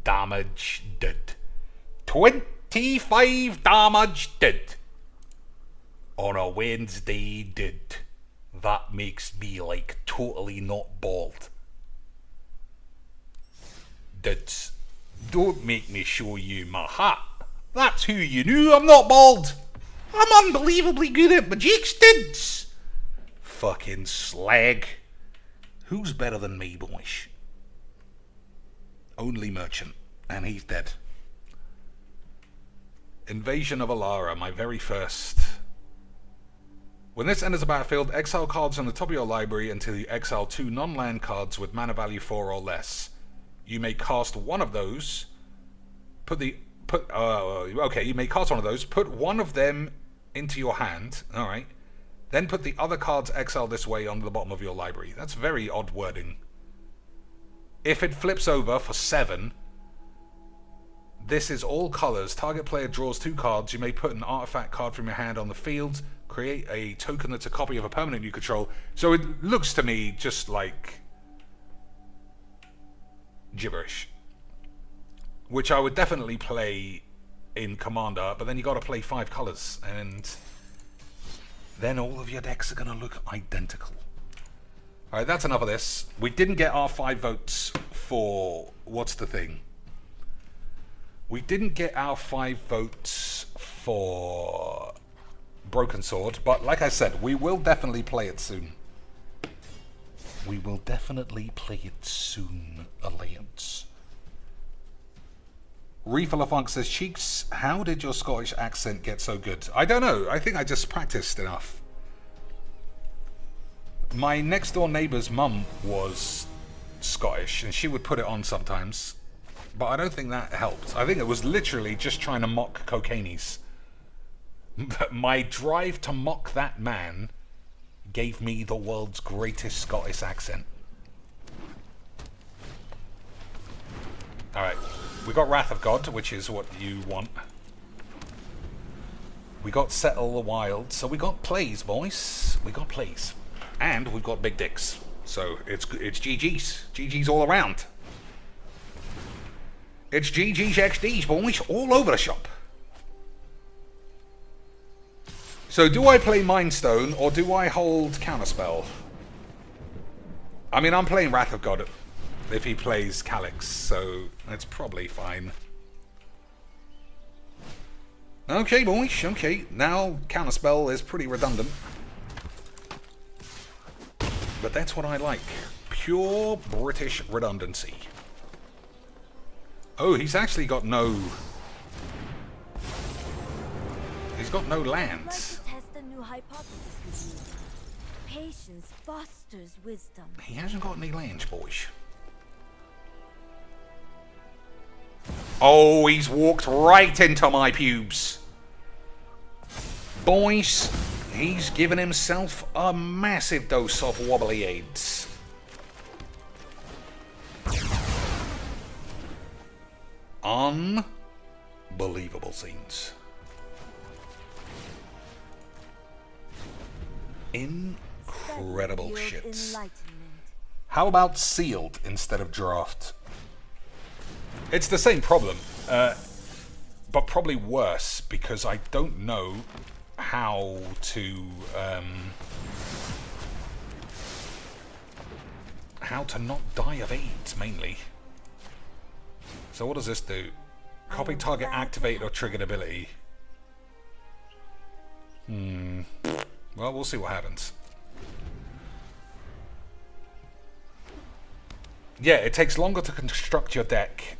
damage did. 25 damage did. On a Wednesday did. That makes me like totally not bald. Dudes, don't make me show you my hat. That's who you knew. I'm not bald. I'm unbelievably good at magics, dudes. Fucking slag. Who's better than me, boys? Only Merchant, and he's dead. Invasion of Alara, my very first. When this enters the battlefield, exile cards on the top of your library until you exile 2 non-land cards with mana value 4 or less. You may cast one of those. Okay, you may cast one of those. Put one of them into your hand. All right. Then put the other cards exiled this way onto the bottom of your library. That's very odd wording. If it flips over for 7, This is all colors. Target player draws 2 cards. You may put an artifact card from your hand on the field. Create a token that's a copy of a permanent you control. So it looks to me just like gibberish. Which I would definitely play in Commander, but then you got to play 5 colors, and then all of your decks are going to look identical. Alright, that's enough of this. We didn't get our 5 votes for... what's the thing? We didn't get our 5 votes for Broken Sword, but like I said, we will definitely play it soon. We will definitely play it soon, Alliance. Refill of Funk says, Cheeks, how did your Scottish accent get so good? I don't know. I think I just practiced enough. My next door neighbour's mum was Scottish, and she would put it on sometimes. But I don't think that helped. I think it was literally just trying to mock Cocainies. My drive to mock that man gave me the world's greatest Scottish accent. Alright, we got Wrath of God, which is what you want. We got Settle the Wild, so we got plays, boys. We got plays. And we've got big dicks. So it's GG's. GG's all around. It's GG's XD's, boys, all over the shop. So do I play Mind Stone or do I hold Counterspell? I mean, I'm playing Wrath of God if he plays Calyx, so that's probably fine. Okay, boys, okay. Now Counterspell is pretty redundant. But that's what I like. Pure British redundancy. Oh, he's actually got no... He's got no lands. I'd like to test a new hypothesis with you. Patience fosters wisdom. He hasn't got any lands, boys. Oh, he's walked right into my pubes. Boys, he's given himself a massive dose of wobbly aids. Unbelievable scenes. Incredible shit. How about sealed instead of draft? It's the same problem, but probably worse because I don't know how to not die of AIDS mainly. So what does this do? Copy target activated or triggered ability. Well, we'll see what happens. Yeah, it takes longer to construct your deck.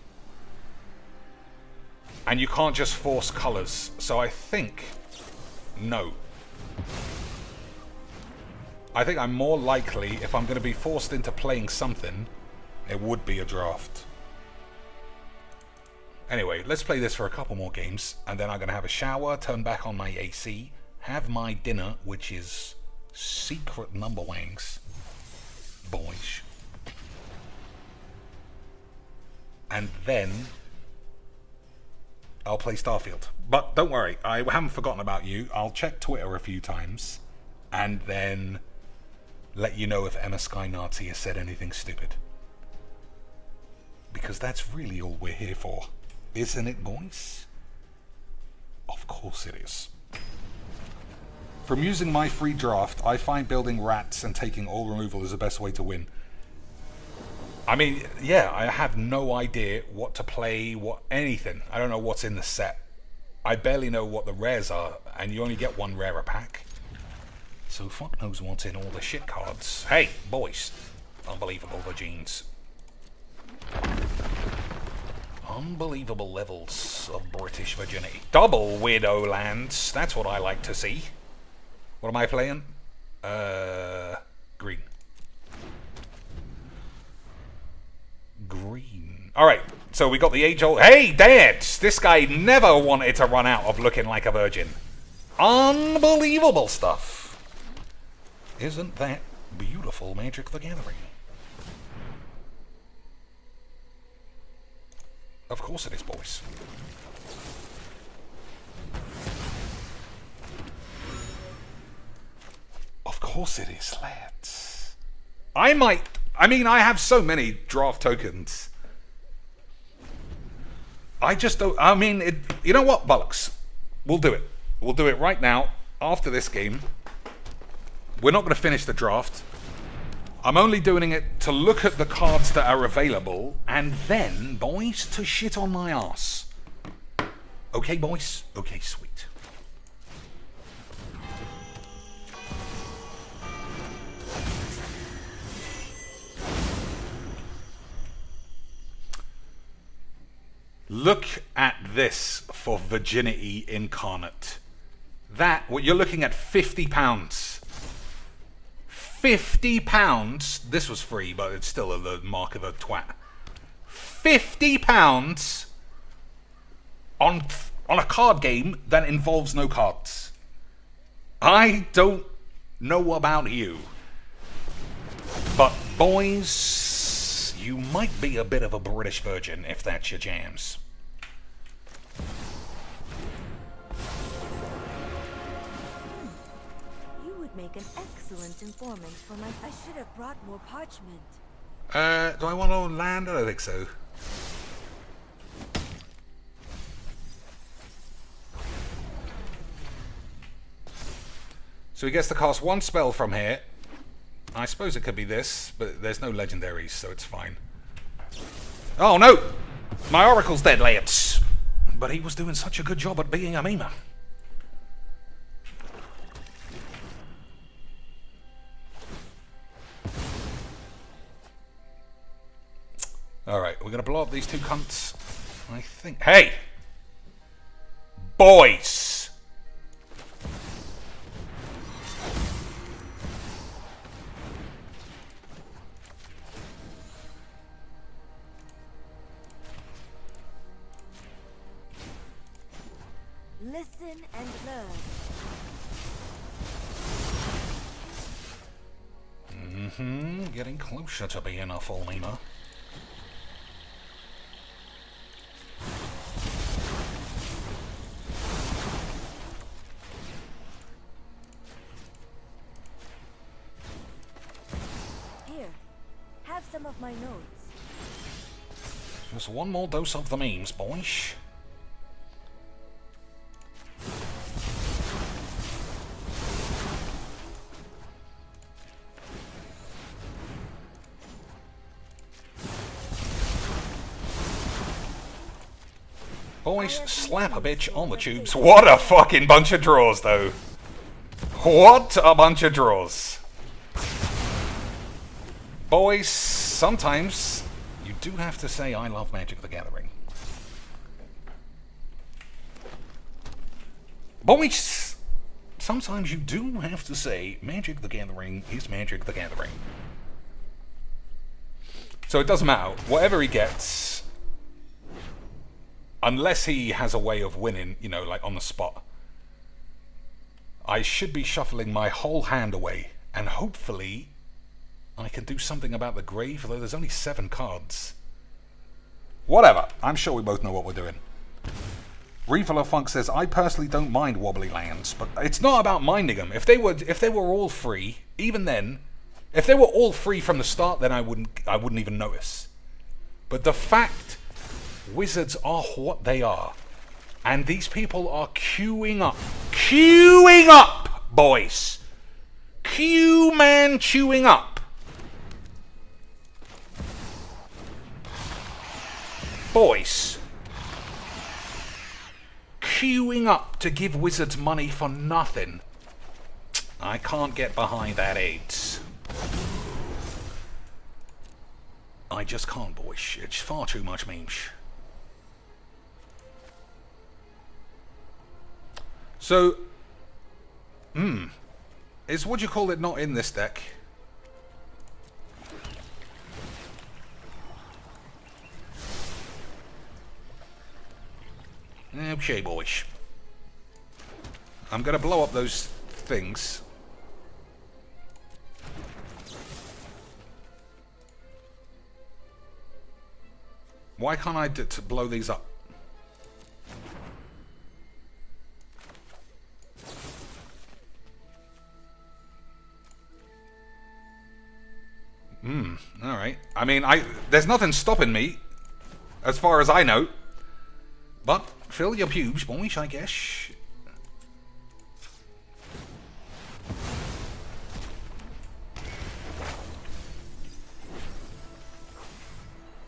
And you can't just force colors. So I think... no. I think I'm more likely, if I'm going to be forced into playing something, it would be a draft. Anyway, let's play this for a couple more games, and then I'm going to have a shower, turn back on my AC, have my dinner, which is secret number wangs. Boys. And then I'll play Starfield. But don't worry, I haven't forgotten about you. I'll check Twitter a few times, and then let you know if Emma Sky Nazi has said anything stupid. Because that's really all we're here for. Isn't it, boys? Of course it is. From using my free draft, I find building rats and taking all removal is the best way to win. I mean, yeah, I have no idea what to play, anything. I don't know what's in the set. I barely know what the rares are, and you only get one rare a pack. So fuck knows what's in all the shit cards. Hey, boys. Unbelievable vagines. Unbelievable levels of British virginity. Double Widow lands. That's what I like to see. What am I playing? Green. Green. Alright, so we got the age-old... Hey, Dad! This guy never wanted to run out of looking like a virgin. Unbelievable stuff. Isn't that beautiful, Magic the Gathering? Of course it is, boys. Of course it is, lads. I mean, I have so many draft tokens. I just don't... I mean, you know what? Bollocks. We'll do it. We'll do it right now, after this game. We're not going to finish the draft. I'm only doing it to look at the cards that are available, and then, boys, to shit on my ass. Okay, boys? Okay, sweet. Look at this for virginity incarnate. That, what you're looking at, £50. £50. This was free, but it's still the mark of a twat. £50 on a card game that involves no cards. I don't know about you, but boys, you might be a bit of a British virgin if that's your jams. You would make an excellent informant for my... I should have brought more parchment. Do I want to land? I don't think so. So he gets to cast one spell from here. I suppose it could be this, but there's no legendaries, so it's fine. Oh no! My oracle's dead, lads! But he was doing such a good job at being a memer. Alright, we're gonna blow up these two cunts. I think... Hey! Boys! Listen and learn. Getting closer to being a full memer. Here, have some of my notes. Just one more dose of the memes, boys. Boys, slap a bitch on the tubes. What a fucking bunch of draws, though. What a bunch of draws. Boys, sometimes you do have to say I love Magic the Gathering. Boys, sometimes you do have to say Magic the Gathering is Magic the Gathering. So it doesn't matter. Whatever he gets... Unless he has a way of winning, you know, like on the spot. I should be shuffling my whole hand away, and hopefully I can do something about the grave, although there's only 7 cards. Whatever, I'm sure we both know what we're doing. Refill of Funk says, I personally don't mind wobbly lands, but it's not about minding them. If they were all free, even then, if they were all free from the start, then I wouldn't even notice. But the fact Wizards are what they are, and these people are queuing up, boys. Q-man chewing up. Boys. Queuing up to give Wizards money for nothing. I can't get behind that AIDS. I just can't, boys. It's far too much memes. So, is what you call it not in this deck? Okay, boys. I'm gonna blow up those things. Why can't I blow these up? Alright. I mean, there's nothing stopping me, as far as I know. But, fill your pubes, boys, I guess.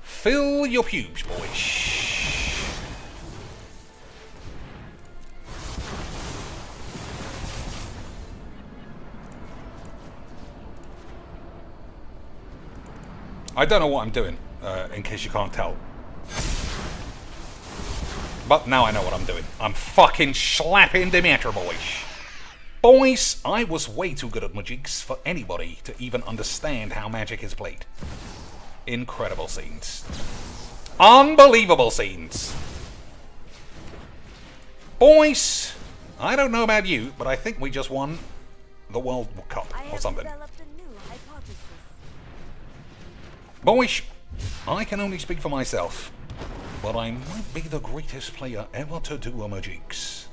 Fill your pubes, boys. I don't know what I'm doing, in case you can't tell. But now I know what I'm doing. I'm fucking slapping the matter, boys. Boys, I was way too good at magics for anybody to even understand how magic is played. Incredible scenes. Unbelievable scenes. Boys, I don't know about you, but I think we just won the World Cup or something. Boys, I can only speak for myself, but I might be the greatest player ever to do a magics.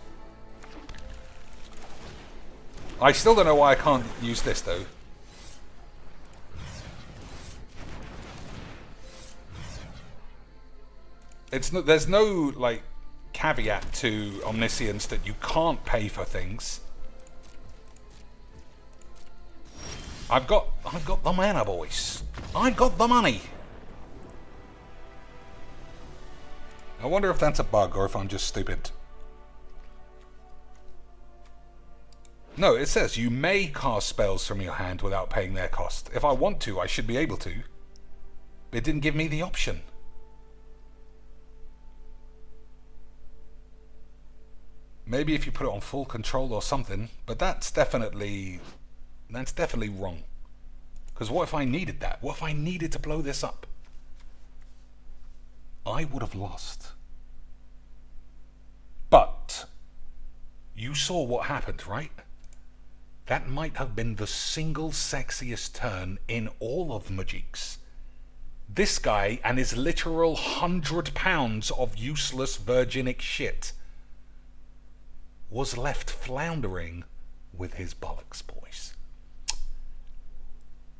I still don't know why I can't use this though. There's no like caveat to omniscience that you can't pay for things. I've got the mana, boys. I've got the money. I wonder if that's a bug or if I'm just stupid. No, it says you may cast spells from your hand without paying their cost. If I want to, I should be able to. It didn't give me the option. Maybe if you put it on full control or something, but that's definitely wrong. Because what if I needed that? What if I needed to blow this up? I would have lost. But you saw what happened, right? That might have been the single sexiest turn in all of Magics. This guy and his literal 100 pounds of useless virginic shit was left floundering with his bollocks, boys.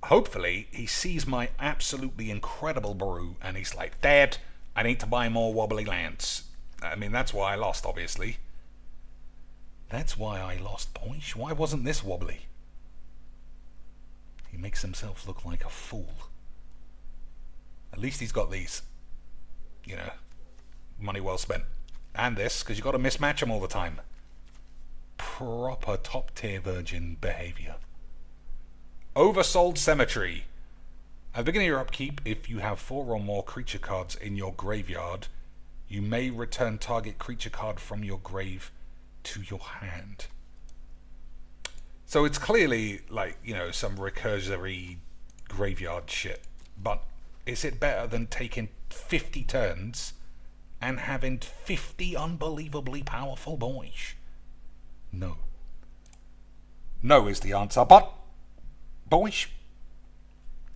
Hopefully, he sees my absolutely incredible brew and he's like, Dad, I need to buy more wobbly lands. I mean, that's why I lost, obviously. That's why I lost, boys. Why wasn't this wobbly? He makes himself look like a fool. At least he's got these. You know, money well spent. And this, because you've got to mismatch them all the time. Proper top-tier virgin behavior. Oversold Cemetery. At the beginning of your upkeep, if you have 4 or more creature cards in your graveyard, you may return target creature card from your grave to your hand. So it's clearly like, you know, some recursory graveyard shit. But is it better than taking 50 turns and having 50 unbelievably powerful boys? No. No is the answer, but boys,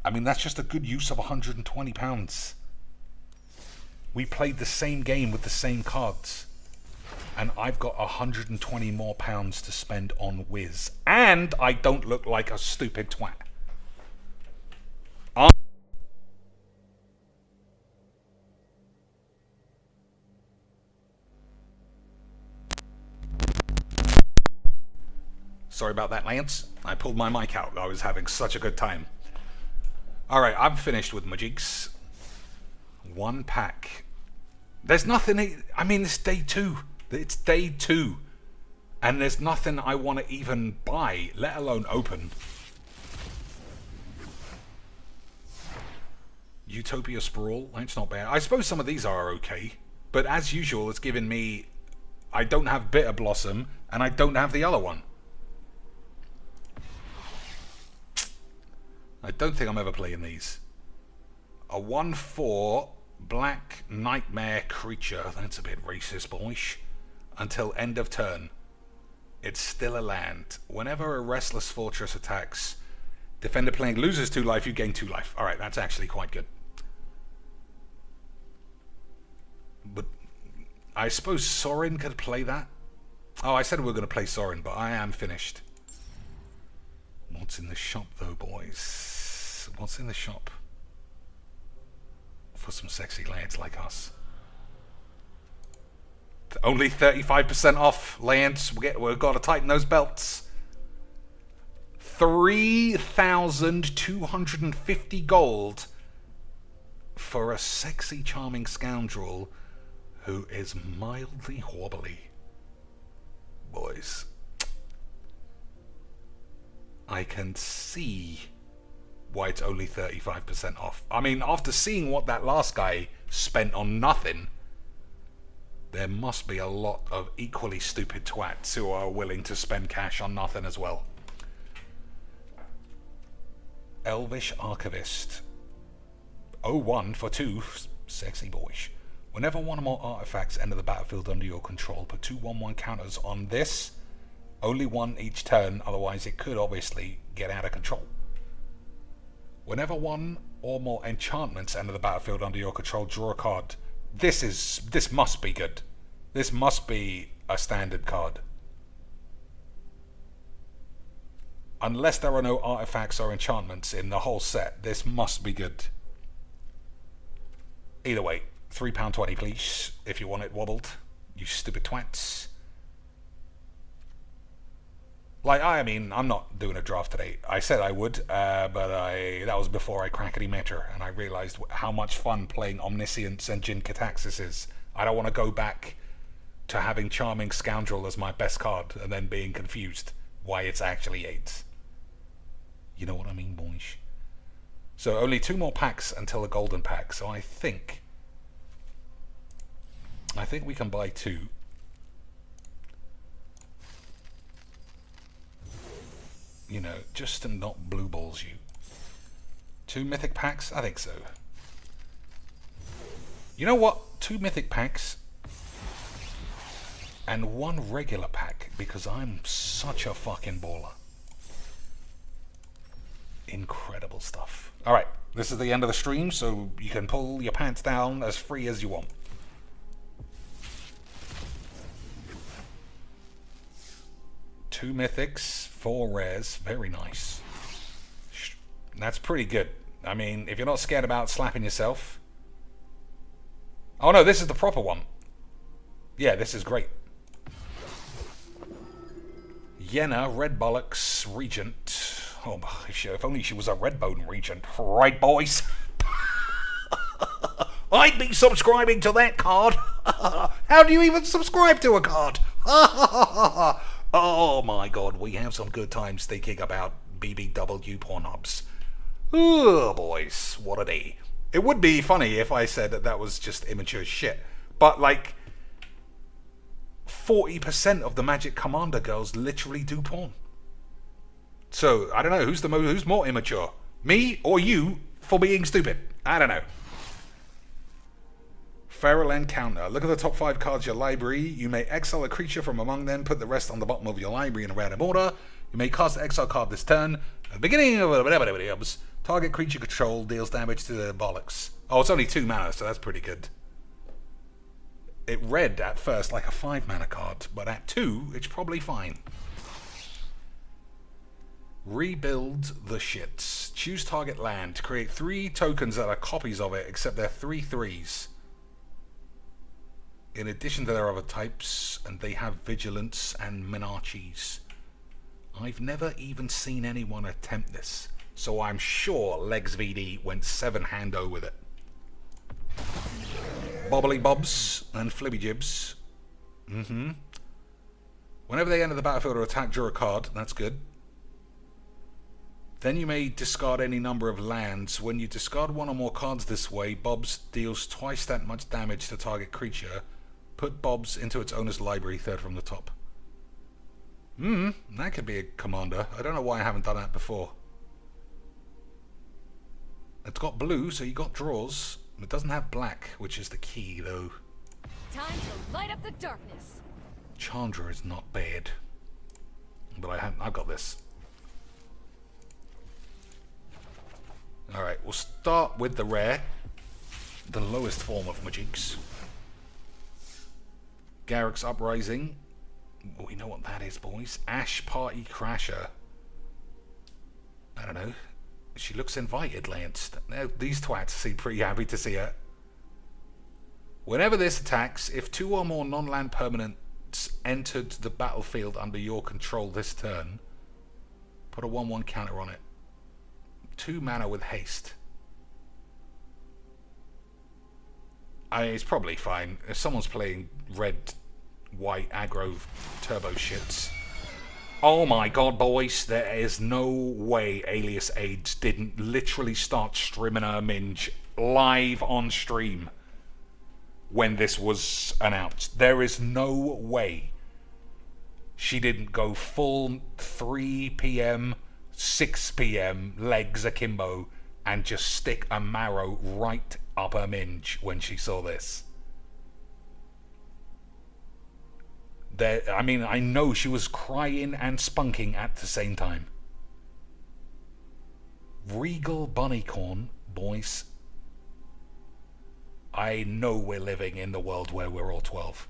I mean, that's just a good use of £120. We played the same game with the same cards, and I've got 120 more pounds to spend on Wiz, and I don't look like a stupid twat. Sorry about that, Lance. I pulled my mic out. I was having such a good time. Alright, I'm finished with Magics. 1 pack. There's nothing... I mean, it's day 2. It's day 2. And there's nothing I want to even buy, let alone open. Utopia Sprawl. That's not bad. I suppose some of these are okay. But as usual, it's giving me... I don't have Bitter Blossom, and I don't have the other one. I don't think I'm ever playing these. A 1/4 black nightmare creature. That's a bit racist, boys. Until end of turn. It's still a land. Whenever a restless fortress attacks, defender playing loses 2 life, you gain 2 life. Alright, that's actually quite good. But I suppose Sorin could play that. Oh, I said we were going to play Sorin, but I am finished. What's in the shop, though, boys? What's in the shop? For some sexy lads like us. Only 35% off, lads. We've got to tighten those belts. 3,250 gold for a sexy, charming scoundrel who is mildly wobbly. Boys, I can see why it's only 35% off. I mean, after seeing what that last guy spent on nothing, there must be a lot of equally stupid twats who are willing to spend cash on nothing as well. Elvish Archivist. 01 for 2. Sexy boyish. Whenever one or more artifacts enter the battlefield under your control, put 2 1/1 counters on this. Only one each turn, otherwise it could obviously get out of control. Whenever one or more enchantments enter the battlefield under your control, draw a card. This must be good. This must be a standard card. Unless there are no artifacts or enchantments in the whole set, this must be good. Either way, £3.20 please, if you want it wobbled, you stupid twats. Like, I mean, I'm not doing a draft today. I said I would, but that was before I crackety met her, and I realized how much fun playing Omniscience and Jin Cataxis is. I don't want to go back to having Charming Scoundrel as my best card, and then being confused why it's actually 8. You know what I mean, boys? So only 2 more packs until the golden pack, so I think we can buy 2. You know, just to not blue balls you. 2 mythic packs? I think so. You know what? 2 mythic packs and 1 regular pack, because I'm such a fucking baller. Incredible stuff. Alright, this is the end of the stream, so you can pull your pants down as free as you want. Two mythics, 4 rares, very nice. That's pretty good. I mean, if you're not scared about slapping yourself. Oh no, this is the proper one. Yeah, this is great. Yenna, Red Bollocks, Regent. Oh, if only she was a Redbone Regent. Right, boys? I'd be subscribing to that card. How do you even subscribe to a card? Oh my god, we have some good times thinking about BBW Pornhubs. Oh, boys, what a day. It would be funny if I said that was just immature shit. But, like, 40% of the Magic Commander girls literally do porn. So, I don't know, who's more immature? Me or you for being stupid? I don't know. Feral Encounter. Look at the top 5 cards of your library. You may exile a creature from among them, put the rest on the bottom of your library in a random order. You may cast an exile card this turn. At the beginning of whatever, target creature control deals damage to the bollocks. Oh, it's only 2 mana, so that's pretty good. It read at first like a 5 mana card, but at 2, it's probably fine. Rebuild the shits. Choose target land. Create 3 tokens that are copies of it, except they're 3 3s. In addition to their other types, and they have Vigilance and Menarches. I've never even seen anyone attempt this, so I'm sure Legs VD went 7-hando with it. Bobbly Bobs and Flibby Jibs. Whenever they enter the battlefield or attack, draw a card. That's good. Then you may discard any number of lands. When you discard 1 or more cards this way, Bobs deals twice that much damage to target creature. Put Bobs into its owner's library, 3rd from the top. That could be a commander. I don't know why I haven't done that before. It's got blue, so you got draws. It doesn't have black, which is the key, though. Time to light up the darkness. Chandra is not bad. But I've got this. Alright, we'll start with the rare. The lowest form of Magics. Garrick's Uprising. We know what that is, boys. Ash Party Crasher. I don't know. She looks invited, Lance. These twats seem pretty happy to see her. Whenever this attacks, if 2 or more non-land permanents entered the battlefield under your control this turn, put a 1/1 counter on it. 2 mana with haste. It's probably fine. If someone's playing red, white, aggro, turbo shits. Oh my god, boys. There is no way Alias AIDS didn't literally start streaming her minge live on stream when this was announced. There is no way she didn't go full 3 p.m., 6 p.m. legs akimbo and just stick a marrow right up her minge when she saw this. I mean, I know she was crying and spunking at the same time. Regal Bunnycorn, boys. I know we're living in the world where we're all 12.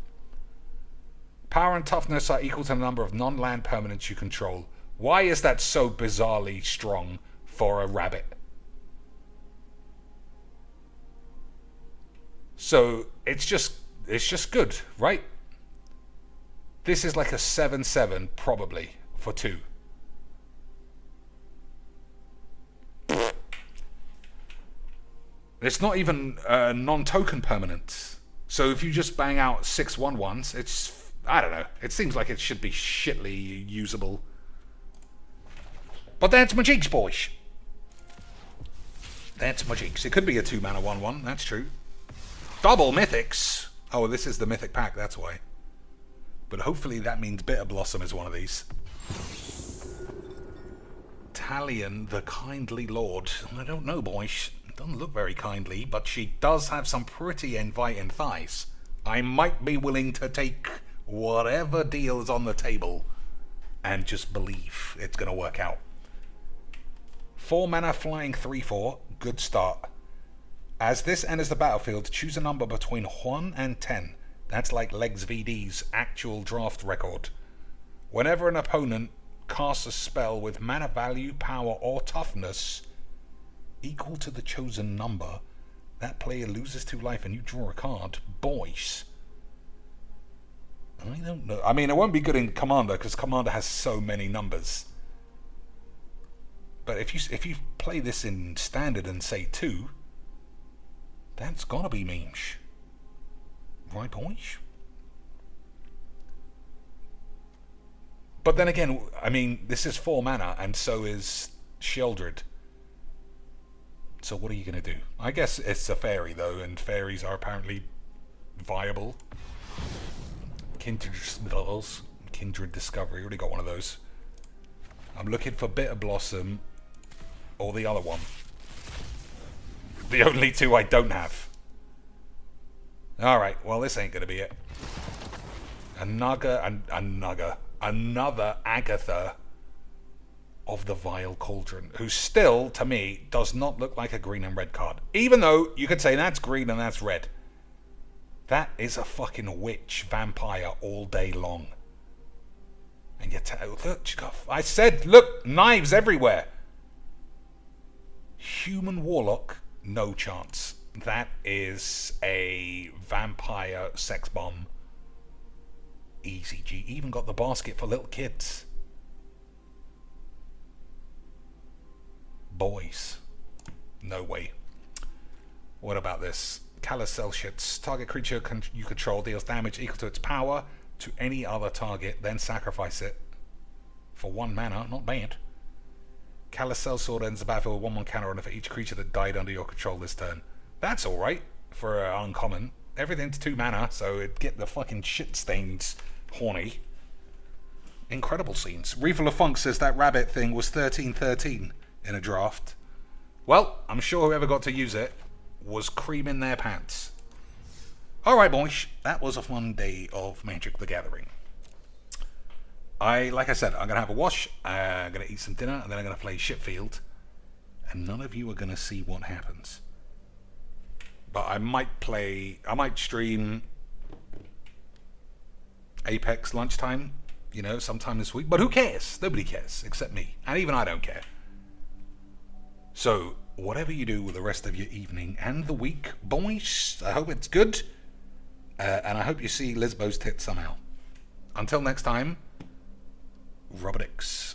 Power and toughness are equal to the number of non-land permanents you control. Why is that so bizarrely strong for a rabbit? So it's just good, right? This is like a 7/7 probably for 2. It's not even non-token permanent. So if you just bang out 6 1/1s, it's, I don't know. It seems like it should be shitly usable. But that's my jigs, boys. That's my jigs. It could be a 2 mana 1/1, that's true. Double mythics. Oh, this is the mythic pack, that's why. But hopefully that means Bitter Blossom is one of these. Talion, the Kindly Lord. I don't know, boys. It doesn't look very kindly, but she does have some pretty inviting thighs. I might be willing to take whatever deal is on the table and just believe it's going to work out. 4 mana flying 3/4. Good start. As this enters the battlefield, choose a number between 1 and 10. That's like Legs VD's actual draft record. Whenever an opponent casts a spell with mana value, power, or toughness equal to the chosen number, that player loses 2 life and you draw a card. Boys. I don't know. I mean, it won't be good in Commander because Commander has so many numbers. But if you play this in Standard and say 2, that's gotta be memes. Right, boys? But then again, I mean, this is 4 mana, and so is Sheoldred. So what are you going to do? I guess it's a fairy, though, and fairies are apparently viable. Kindred Discovery, already got one of those. I'm looking for Bitter Blossom, or the other one. The only 2 I don't have. Alright, well this ain't gonna be it. Another Agatha of the Vile Cauldron, who still, to me, does not look like a green and red card. Even though you could say that's green and that's red. That is a fucking witch vampire all day long. And yet, look, I said, look, knives everywhere. Human Warlock, no chance. That is a vampire sex bomb. Easy G. Even got the basket for little kids. Boys. No way. What about this? Carousel shits. Target creature you control deals damage equal to its power to any other target, then sacrifice it. For 1 mana, not bad. Carousel Sword ends the battlefield with 1/1 counter on it for each creature that died under your control this turn. That's alright for uncommon. Everything's 2 mana, so it'd get the fucking shit stains horny. Incredible scenes. Refill of Funk says that rabbit thing was 13/13 in a draft. Well, I'm sure whoever got to use it was creaming their pants. Alright, boys. That was a fun day of Magic the Gathering. Like I said, I'm going to have a wash, I'm going to eat some dinner, and then I'm going to play Shipfield. And none of you are going to see what happens. But I might stream Apex lunchtime, you know, sometime this week. But who cares? Nobody cares except me. And even I don't care. So, whatever you do with the rest of your evening and the week, boys, I hope it's good. And I hope you see Lisbo's tits somehow. Until next time, Robodix.